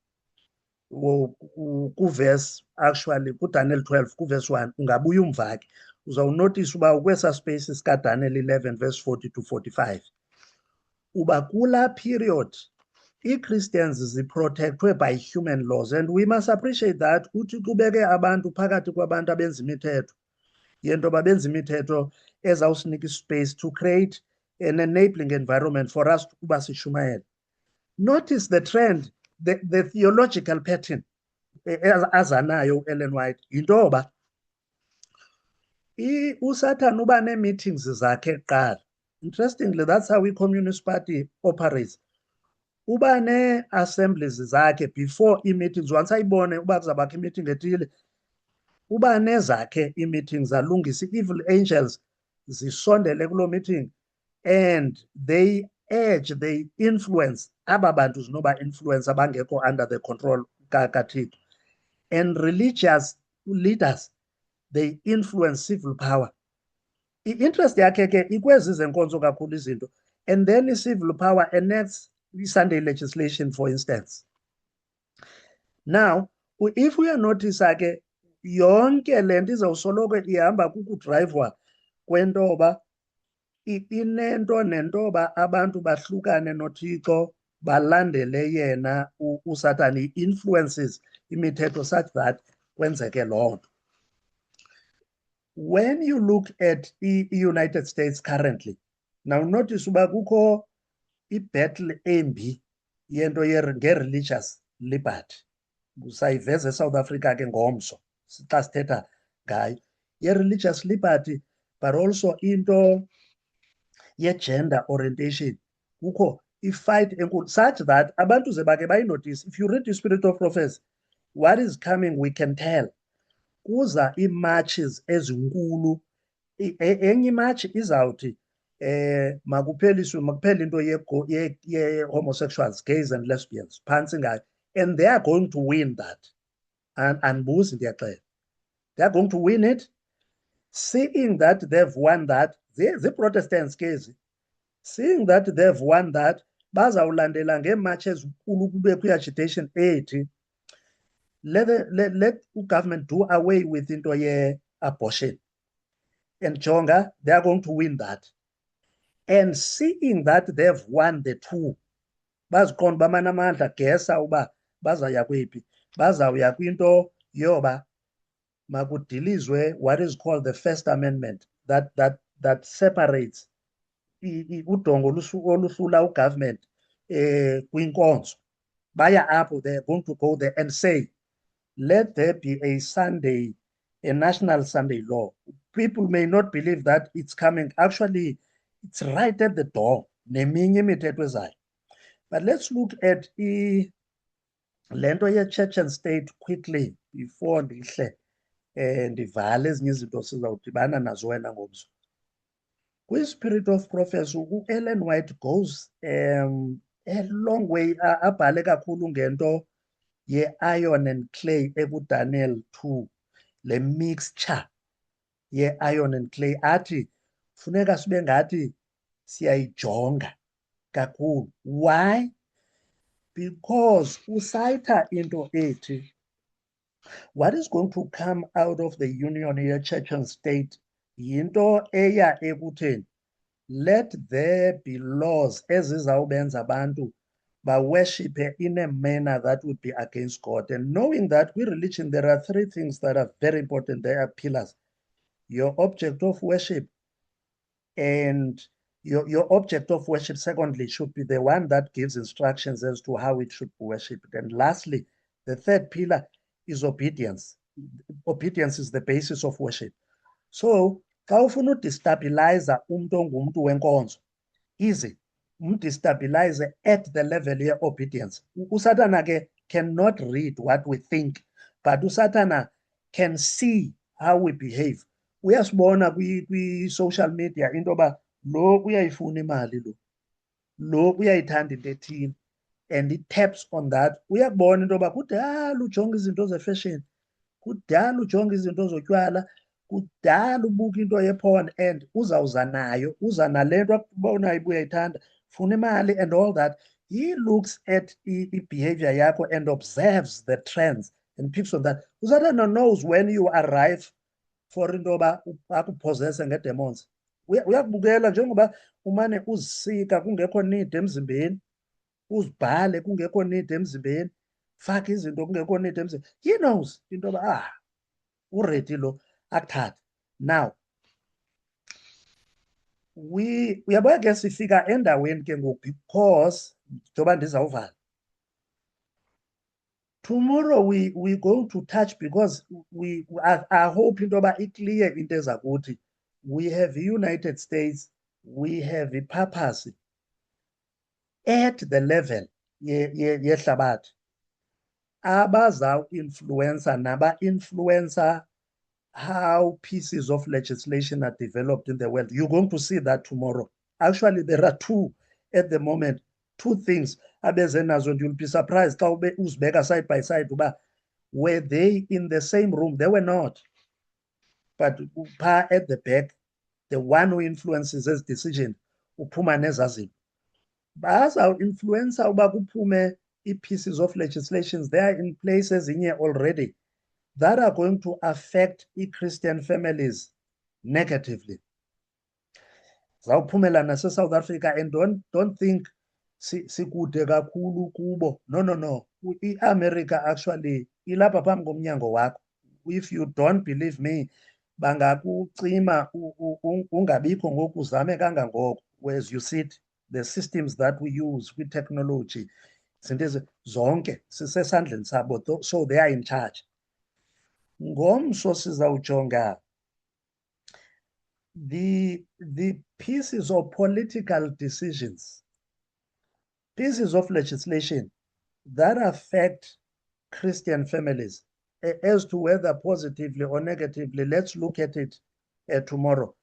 kuverse, actually kuDaniel 12 kuverse 1, ungabuya umva ke uzawunotice uba ukwesa space sikaDaniel 11 verse 40 to 45, uba kula period i-Christians ziprotectwe by human laws, and we must appreciate that. Uthi kubeke abantu phakathi kwabantu abenza imithetho yento babenza imithetho ezawusinika ispace to create an enabling environment for us ukuba sishumayele. Notice the trend, the theological pattern azanayo uEllen White, yinto yoba uSatan uba nee-meetings zakhe kuqala. Interestingly, that's how i-Communist Party operates. Uba nee-assemblies zakhe before ii-meetings. Once ayibone uba kuzawubakho i-meeting ethile, uba nezakhe ii-meetings, alungise evil angels zisondele kuloo meeting, and they urge, they influence aba bantu zinoba influence abangekho under the control kaThixo. And religious leaders, they influence civil power. I-interest yakhe ke ikwezi zenkonzo kakhulu izinto, and then i-civil power enacts i-Sunday legislation, for instance. Now, if we are notice ke yonke le nto izawusoloko ihamba kukudrayivwa kwento yoba inento nentoba abantu bahlukane noThixo balandele yena uSatan, i-influences imithetho such that kwenzeke loo nto. When you look at the United States currently, now notice uba kukho i-battle embi yento nge-religious liberty. Sayiveza eSouth Africa ke ngomso xa sithetha ngayo ye-religious liberty, but also into ye-gender orientation. Kukho i-fight enkulu such that abantu ze bake bayinotice. If you read the Spirit of Prophecy, what is coming we can tell. kuza ii-marches ezinkulu. Enye imatch izawuthi makuphele into ye-homosexuals, gays and lesbians phantsi ngayo, and they are going to win that. Andibuzi ndiyaxela, they are going to win it. Seeing that they've won that, zii-Protestants ke ezi, seeing that they've won that, bazawulandela ngeematch ezinkulu, kubekho i-agitation ethi let government do away with into ye-abortion. And Jonga, they are going to win that. And seeing that they've won the two, baziqonda uba banamandla, gesa uba bazawuya kwephi, bazawuya kwinto yoba makudilizwe what is called the First Amendment, that separates udongo oluhlula ugovernment kwinkonzo. Baya apho, they're going to go there and say, let there be a national Sunday law. People may not believe that it's coming. Actually, it's right at the door. But let's look at the church and state quickly before ndivale ezinye izinto sizawudibana nazo wena ngomso. Kwi-Spirit of Prophecy, Ellen White goes a long way, abhale kakhulu ngento ye-iron and clay eku-Daniel 2, le mixture ye-iron and clay, athi funeka sibe ngathi siyayijonga kakhulu. Why? Because usayitha into ethi what is going to come out of the union ye-church and state yinto eya ekutheni let there be laws ezizawubenza abantu worship in a manner that would be against God. And knowing that with religion, there are three things that are very important. They are pillars. Your object of worship, and your object of worship, secondly, should be the one that gives instructions as to how it should be worshipped. And lastly, the third pillar is obedience. Obedience is the basis of worship. So, xa ufuna udestabilize umntu ongumntu wenkonzo, easy. Destabilize at the level of obedience. Usatana ke cannot read what we think, but Usatana can see how we behave. Uyasibona kwi-social media into yoba lo uyayifuna imali, lo uyayithanda into ethile, and it taps on that. Uyakubona into yoba kudala ujonga izinto ze-fashion, kudala ujonga izinto zotywala, kudala ubuka into ye-porn, and uzawuza nayo, uza nale nto akubonayo uyayithanda, funa imali and all that. He looks at behavior yakho and observes the trends and picks on that. Usatana knows when you arrive for into yoba akupossesse nge-demons. Uyakubukela njengoba umane uzisika kungekho need emzimbeni, uzibhale kungekho need emzimbeni, faka izinto kungekho need emzimbeni. He knows into yoba uredi lo akuthathe. Now, uyabona ke sifika endaweni ke ngoku, because njengoba ndizawuvala, tomorrow we going to touch, because I hope into yoba iclear into ezakuthi we have the United States, we have a purpose at the level yehlabathi abazawu-influencer naba-influencer how pieces of legislation are developed in the world. You're going to see that tomorrow. Actually, there are two at the moment, two things abeze nazo, and you'll be surprised xa uzibeka side by side uba were they in the same room? They were not. But at the back, the one who influences this decision, uphuma nezazinto. Bazawuinfluencer uba kuphume pieces of legislations. They are in places in here already that are going to affect Christian families negatively. Zawuphumela nase-South Africa, and don't think sikude kakhulu kubo. No. I-America actually ilapha phambi komnyango wakho. If you don't believe me, bangakucima ungabikho ngoku uzame kangangoko. Whereas you see it, the systems that we use with technology, zonke sisesandleni sabo, so they are in charge. Ngomso sizawujonga the pieces of political decisions, pieces of legislation that affect Christian families as to whether positively or negatively, let's look at it tomorrow.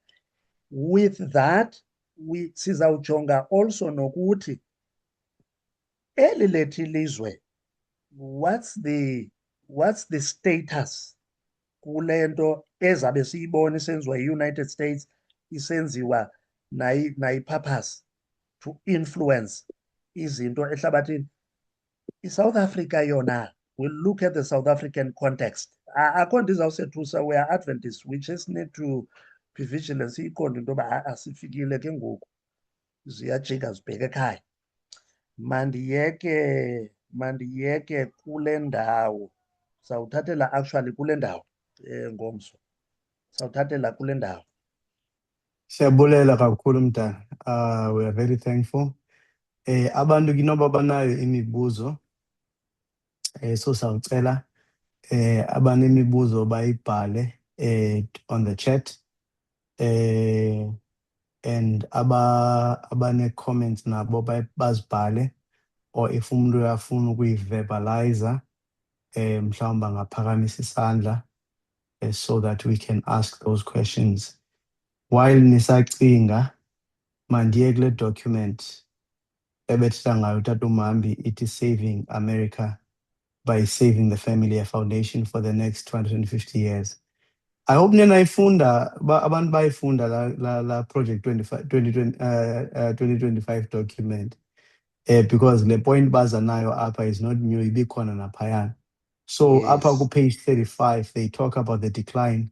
With that, sizawujonga also nokuthi eli lethu ilizwe, what's the status kule nto ezabe siyibona isenziwa yi-United States, isenziwa nayi-purpose to influence izinto ehlabathini. I-South Africa yona will look at the South African context. Akho nto izawusethusa, we are Adventists, we just need to be vigilant, siyiqonde into yoba asifikile ke ngoku, ziyajika zibheke ekhaya. Mandiyeke kule ndawo, sawuthathela actually kule ndawo Ngomso, sawuthathela kule ndawo. Siyabulela kakhulu mntana. We are very thankful. Abantu kinoba banayo imibuzo, so sawucela abanemibuzo bayibhale on the chat, and abane comments nabo bazibhale, or if umuntu uyafuna ukuyi-verbalizer, mhlawumbe angaphakamisa isandla, so that we can ask those questions. While nisacinga, mandiye kule document ebethetha ngayo utata uMambi, ithi Saving America by Saving the Family Foundation for the next 250 years. I hope ninayifunda, abantu bayifunda la Project 2025 document, because the point baza nayo apha is not new, ibikhona naphayana. So Yes. apha ku page 35 they talk about the decline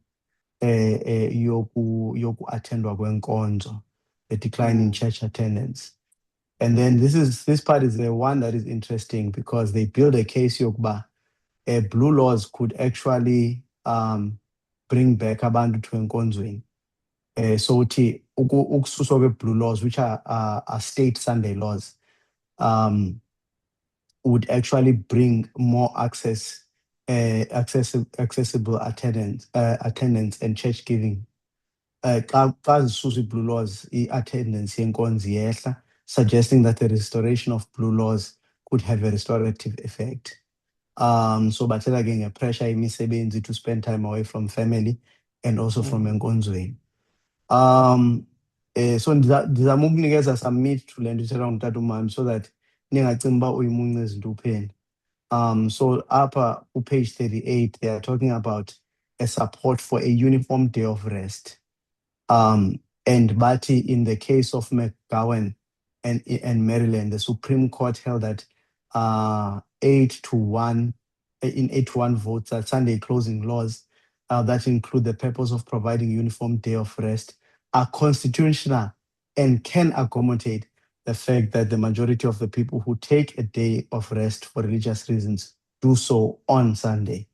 yoku attendwa kwenkonzo, the decline in church attendance. And then this part is the one that is interesting, because they build a case yokuba blue laws could actually bring back abantu to enkonzweni. So uthi ukususwa kwe-blue laws, which are state Sunday laws, would actually bring more accessible attendance and church giving. Xa zisuswa blue laws, attendance yenkonzo iyehla, suggesting that the restoration of blue laws could have a restorative effect. So bathela ke ngepressure imisebenzi to spend time away from family and also from enkonzweni. So ndizama ukunikeza some meat to le nto ithetha ngutata uMambi, so that ningacingi uba uyimunca ezintupheni. So upper page 38, they are talking about a support for a uniform day of rest. And Bati, in the case of McGowan and Maryland, the Supreme Court held that 8-1 votes that Sunday closing laws that include the purpose of providing uniform day of rest are constitutional and can accommodate the fact that the majority of the people who take a day of rest for religious reasons do so on Sunday.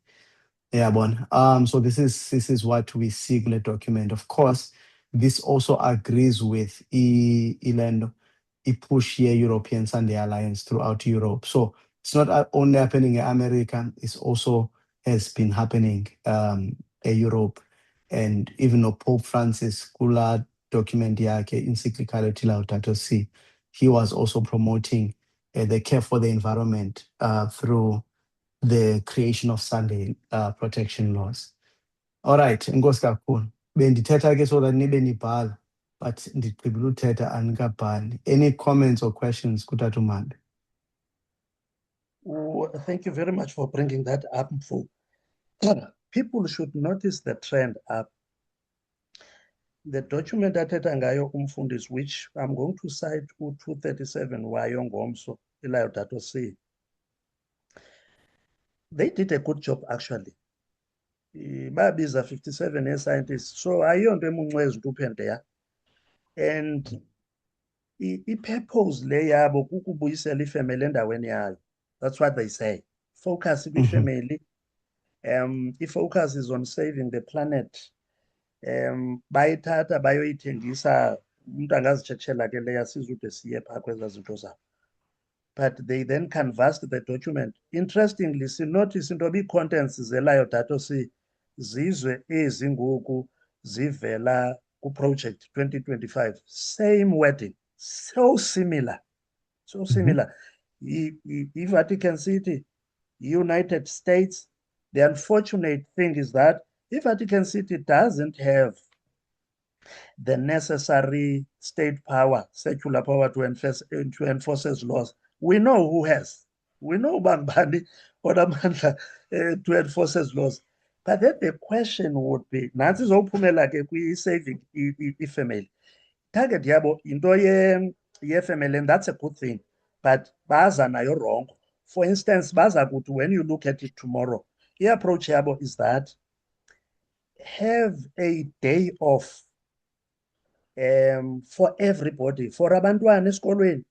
Yeah, Bon. So this is what we see in the document. Of course, this also agrees with Ilendo, push European Sunday Alliance throughout Europe. So it's not only happening in America, it's also has been happening in Europe. And even though Pope Francis Kula document yake encyclicality Laudato Si, he was also promoting the care for the environment through the creation of Sunday protection laws. All right, inkosi kakhulu. Bendithetha ke so that nibe nibhala, but ndigqibile uthetha anikabhali. Any comments or questions kuTata uMambi? Thank you very much for bringing that up. People should notice the trend up. The document athetha ngayo umfundisi, which I'm going to cite u-237 wayo Ngomso, iLaudato Si. They did a good job actually. Babiza 57 scientists, so ayonto emuncu ezintupheni there. And i-purpose le yabo kukubuyisela ifamily endaweni yayo. That's what they say. Focus family. I-focus is on saving the planet. Bayithatha bayoyithengisa, umuntu angazitshetshelwa ke leya sizude siye phaa kwezaa zinto zabo. But they then canvassed the document. Interestingly, sinotice into bii-contents zeLaudato Si zizwe ezi ngoku zivela ku-Project 2025. Same wording, so similar, so similar. I-Vatican City, United States, The unfortunate thing is that iVatican City doesn't have the necessary state power, secular power to enforce its laws. We know who has. We know Bangbani onamandla to enforce its laws. But then the question would be, nansi zophumela ke kwi-saving i-family. Target yabo into ye-family, and that's a good thing. But baza nayo wrong. For instance, baza kuthi, when you look at it tomorrow, the approach yabo is that have a day off for everybody, for abantwana esikolweni,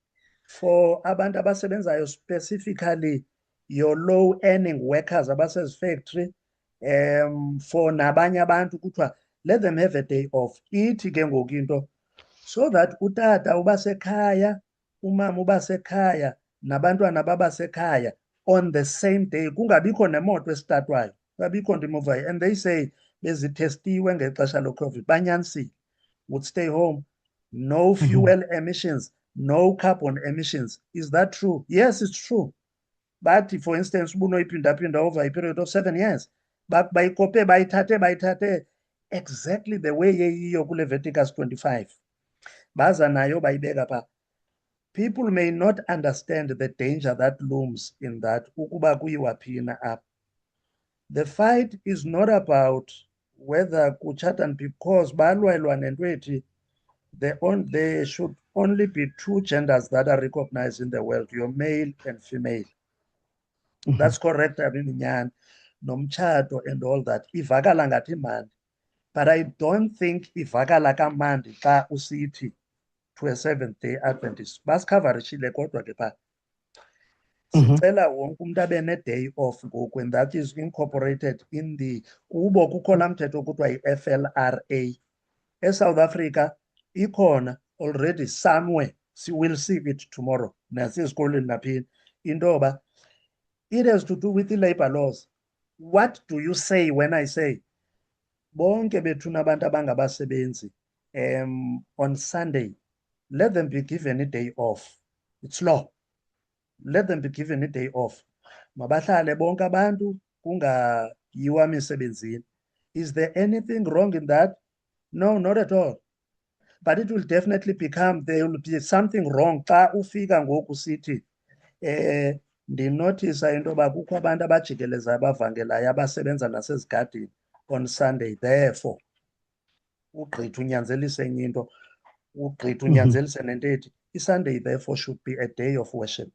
for abantu abasebenzayo, specifically your low earning workers abasezifactory, for nabanye abantu kuthiwa let them have a day off. Ithi ke ngoku into so that utata ubasekhaya, umama ubasekhaya, nabantwana babasekhaya on the same day, kungabikho nemoto esitatwayo, kungabikho nto imovayo. And they say bezithestiwe ngexesha lo-COVID, banyanisile, would stay home, no fuel emissions, no carbon emissions. Is that true? Yes, it's true. But for instance, ubunoyiphinda-phinda over a period of 7 years, bayikope bayithathe exactly the way yeyiyo kule Leviticus 25. Baza nayo bayibeka pha. People may not understand the danger that looms in that ukuba kuyiwa phina up. The fight is not about whether kuchatan, because balwa nento ethi there should only be 2 genders that are recognized in the world, your male and female. That's correct, I mean, nyani, nomtshato and all that. Ivakala ngathi mandi. But I don't think ivakala kamandi xa usithi to a Seventh-day Adventist. Basikhavarishile kodwa ke pha. Sicela wonke umuntu abe ne-day off ngoku, and that is incorporated in the kubo kukho laa mthetho kuthiwa yi-FLRA. ESouth Africa ikhona already somewhere. We'll see it tomorrow. Nasesikolweni naphini into yoba it has to do with the labor laws. What do you say when I say bonke bethu nabantu abangabasebenzi on Sunday, let them be given a day off? It's law. Let them be given a day off. Mabahlale bonke abantu kungayiwa emisebenzini. Is there anything wrong in that? No, not at all. But it will definitely become, there will be something wrong xa ufika ngoku sithi ndinothisa into yoba kukho abantu abajikelezayo abavangelayo abasebenza nasezigadini on Sunday. Therefore, ugqitha unyanzelise enye into, ugqitha unyanzelise nento ethi iSunday therefore should be a day of worship.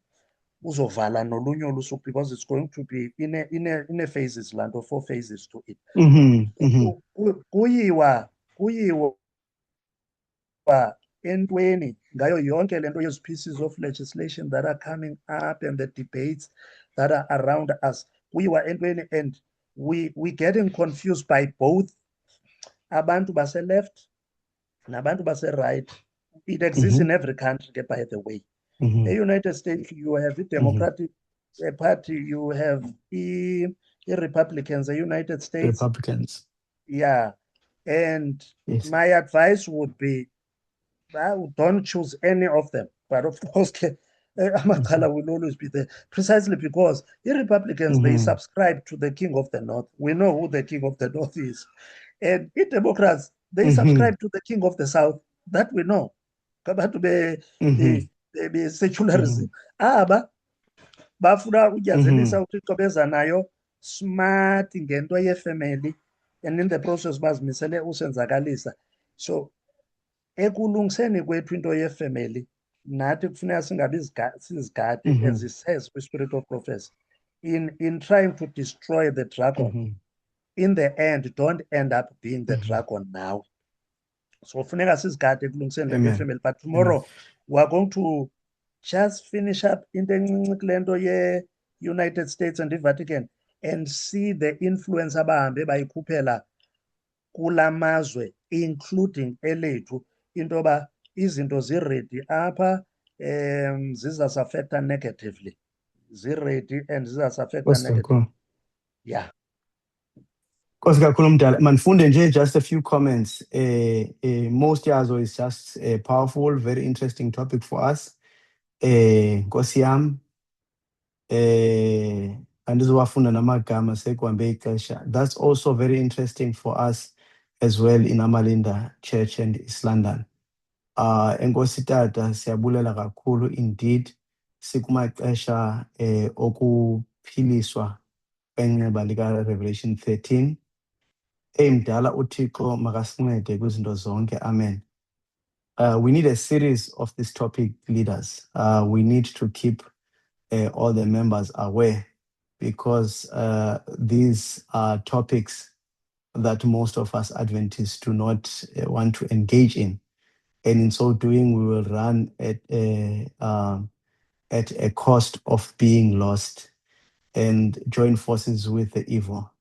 Uzovala nolunye olusuku, because it's going to be in a phases, land of 4 phases to it. Kuyiwa entweni ngayo yonke lento those pieces of legislation that are coming up and the debates that are around us. Kuyiwa entweni, and we getting confused by both abantu base left nabantu base right. It exists in every country, by the way. The United States, you have the Democratic Party, you have the Republicans, the United States. Republicans. Yeah. And yes, my advice would be, don't choose any of them. But of course, Amakala will always be there, precisely because the Republicans, they subscribe to the King of the North. We know who the King of the North is. And the Democrats, they subscribe to the King of the South. That we know. Be secularism. Aba bafuna unyanzelisa uThixo beza nayo smart ngento ye-family, and in the process bazimisele usenzakalisa. So ekulungiseni kwethu into ye-family, nathi kufuneka singabi sizigadi, as it says kwi-Spirit of Prophecy, in trying to destroy the dragon. In the end, don't end up being the dragon now. So funeka sizigade ekulungiseni le family. But tomorrow we are going to just finish up into lento ye-United States and the Vatican and see the influence abahambe bayikhuphela kula mazwe, including elethu, into yoba izinto ziredi apha, zizasiaffecta negatively. Ziredi and zizasiaffecta negatively. Yeah. Nkosi kakhulu Mdala, manifunde nje just a few comments. Most yazo is just a powerful, very interesting topic for us. Nkosi yam, I andizowafunda namagama sekuhambe ixesha. That's also very interesting for us as well in Amalinda Church and East London. Enkosi tata, siyabulela kakhulu indeed. Sikumaxesha okuphiliswa kwenxeba lika Revelation 13. Mdala uThixo makasincede kwizinto zonke. Amen. We need a series of this topic, leaders. We need to keep all the members aware, because these are topics that most of us Adventists do not want to engage in. And in so doing, we will run at a cost of being lost and join forces with the evil.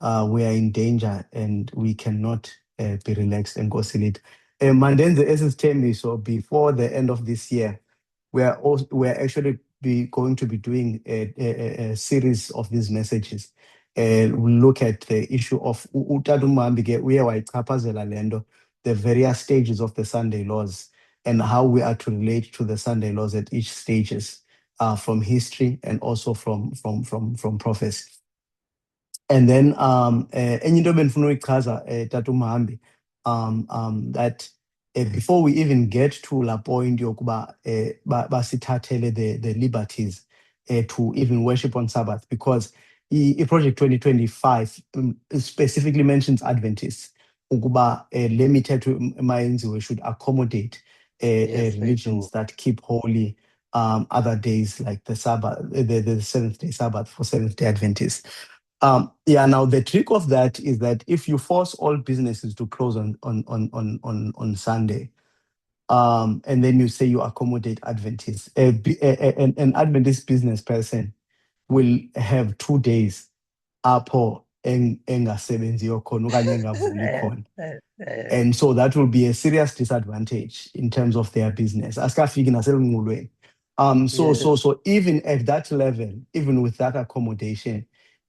We are in danger and we cannot be relaxed and go silly. Mandenze esisithembiso, so before the end of this year, we are actually going to be doing a series of these messages. We'll look at the issue of Utata uMambi ke uye wayichaphazela le nto, the various stages of the Sunday laws and how we are to relate to the Sunday laws at each stages, from history and also from prophecy. And then enye into bendifuna uyichaza Tata uMambi, that before we even get to la point yokuba basithathele the liberties to even worship on Sabbath, because Project 2025 specifically mentions Adventists ukuba le mithetho mayenziwe should accommodate Yes, they religions do. that keep holy other days like the Sabbath, the seventh day Sabbath for Seventh Day Adventists. Now the trick of that is that if you force all businesses to close on Sunday, and then you say you accommodate Adventists, an Adventist business person will have 2 days apho engasebenziyo khona okanye engavuli khona. And so that will be a serious disadvantage in terms of their business. Asikafiki naselunqulweni. So even at that level, even with that accommodation,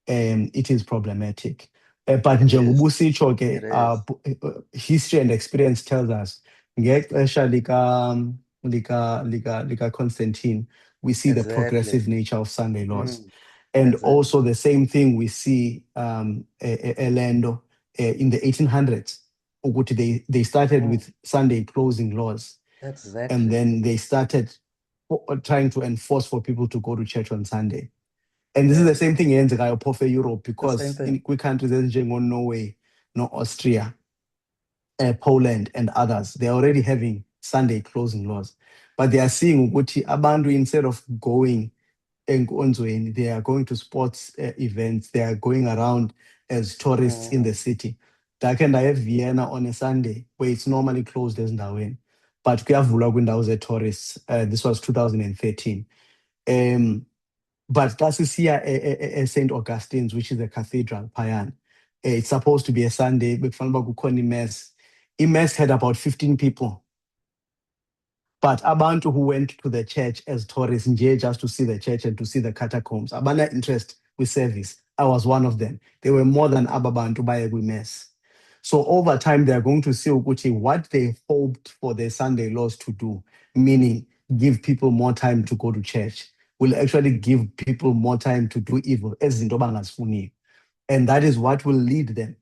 it is problematic. But njengoba usitsho ke, history and experience tells us ngexesha lika Constantine, we see the progressive nature of Sunday laws. And also the same thing we see Elendo in the 1800s. They started with Sunday closing laws. And then they started trying to enforce for people to go to church on Sunday. And this is the same thing in Europe, because in countries as Norway, Austria, Poland, and others, they're already having Sunday closing laws. But they are seeing ukuthi abantu, instead of going enkonzweni, they are going to sports events, they are going around as tourists in the city. Dakhe ndaya eVienna on a Sunday where it's normally closed ezindaweni, but kuyavulwa kwindawo ze-tourists. This was 2013. But xa sisiya St. Augustine's, which is a cathedral phayana, it's supposed to be a Sunday, bekufanele uba kukhona i-mass. I-mass had about 15 people. But abantu who went to the church as tourists, just to see the church and to see the catacombs, abana interest with service. I was one of them. They were more than ababantu baye kwi-mass. So over time, they are going to see ukuthi what they hoped for the Sunday laws to do, meaning give people more time to go to church, will actually give people more time to do evil, ezinto bangazifuniyo. And that is what will lead them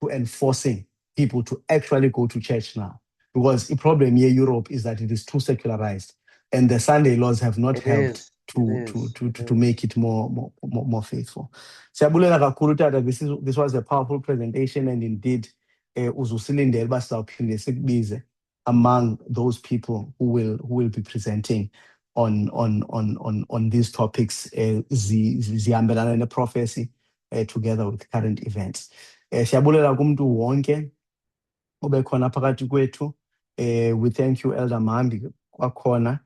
to enforcing people to actually go to church now. Because the problem here in Europe is that it is too secularized, and the Sunday laws have not helped to make it more faithful. Siyabulela kakhulu tata. This was a powerful presentation, and indeed, uzusilindele uba sizawuphinde sikubize among those people who will be presenting on these topics, zihambelana ne-prophecy together with current events. Siyabulela kumntu wonke ube khona phakathi kwethu. We thank you, Elder Mambi, kwakhona.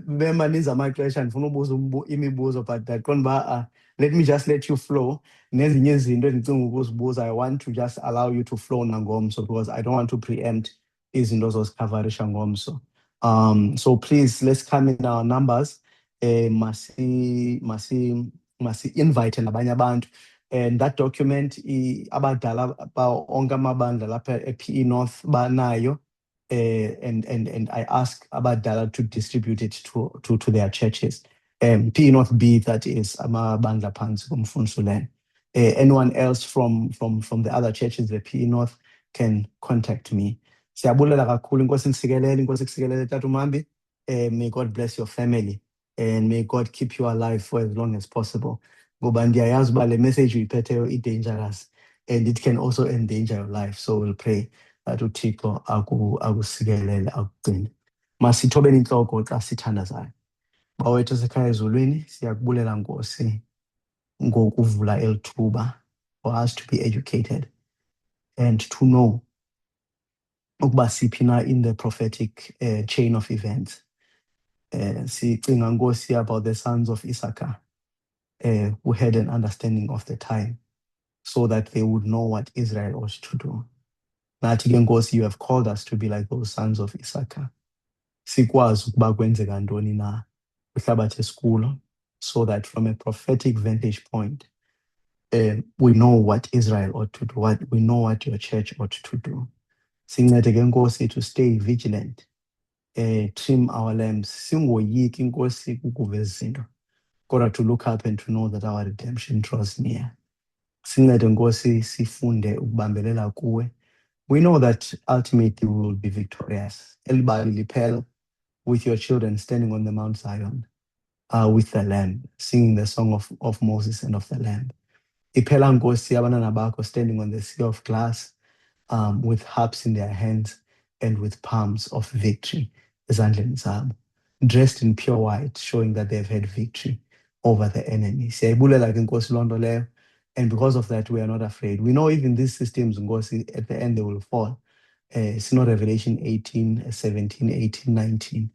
Bemaninzi amaxesha ndifuna ubuza imibuzo, but ndaqonda uba let me just let you flow. Nezinye izinto endicinga ukuzibuza, I want to just allow you to flow nangomso, because I don't want to preempt izinto zozikavarisha ngomso. So please, let's come in our numbers. Masi invite nabanye abantu. And that document, abadala onke amabandla lapha ePE North banayo, and I ask abadala to distribute it to their churches. P North B, that is amabandla phansi komfundisi uLen. Anyone else from the other churches, the P North, can contact me. Siyabulela kakhulu, inkosi nisikelele, inkosi kusikelele Tata Mambi. May God bless your family and may God keep you alive for as long as possible. Ngoba ndiyayazi uba le message uyiphetheyo i-dangerous and it can also endanger your life. So we'll pray that uThixo akusikelele akugcine. Masithobeni inhloko xa sithandazayo. Bawethu esekhaya ezulwini, siyakubulela Nkosi ngokuvula elithuba for us to be educated and to know ukuba siphi na in the prophetic chain of events. Sicinga Nkosi about the sons of Issachar who had an understanding of the time so that they would know what Israel ought to do. Nathi ke Nkosi, you have called us to be like those sons of Issachar. Sikwazi ukuba kwenzeka ntoni na kwihlabathi esikulo, so that from a prophetic vantage point, we know what Israel ought to do, we know what your church ought to do. Sincede ke Nkosi to stay vigilant, trim our lamps, singoyiki Nkosi kukuveza izinto, kodwa to look up and to know that our redemption draws near. Sincede Nkosi sifunde ukubambelela kuwe. We know that ultimately we will be victorious. Elibali liphela with your children standing on the Mount Zion, with the Lamb, singing the song of Moses and of the Lamb. Iphela Nkosi abantwana bakho standing on the sea of glass, with harps in their hands and with palms of victory, ezandleni zabo, dressed in pure white, showing that they've had victory over the enemy. Siyayibulela ke Nkosi loo nto leyo, and because of that we are not afraid. We know even these systems Nkosi, at the end they will fall. It's not Revelation 18, 17, 18, 19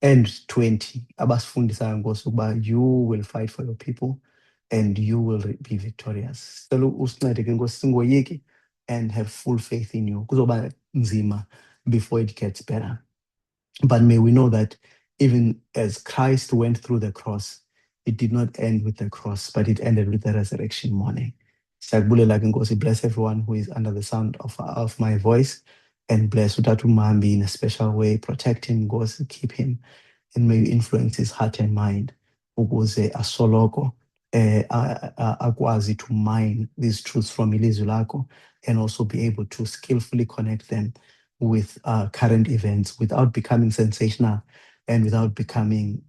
and 20 abasifundisayo Nkosi ukuba you will fight for your people and you will be victorious. Sicela usincede ke Nkosi singoyiki and have full faith in you. Kuzoba nzima before it gets better. But may we know that even as Christ went through the cross, it did not end with the cross, but it ended with the resurrection morning. Siyakubulela ke Nkosi, bless everyone who is under the sound of my voice, and bless Utatu Mambi in a special way. Protect him, Nkosi, keep him, and may you influence his heart and mind ukuze asoloko akwazi to mine these truths from ilizwi lakho, and also be able to skillfully connect them with current events without becoming sensational and without becoming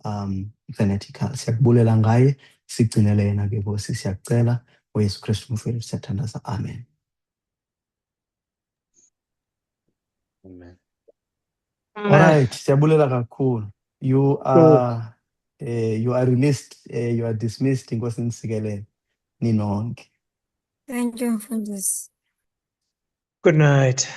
fanatical. Siyakubulela ngaye, sigcinele yena ke Nkosi, siyakucela uYesu Kristu mfowethu siyathandaza. Amen. Amen. All right, siyabulela kakhulu. You are released, you are dismissed Nkosi nisikelele ninonke. Thank you, Mfundisi. Good night.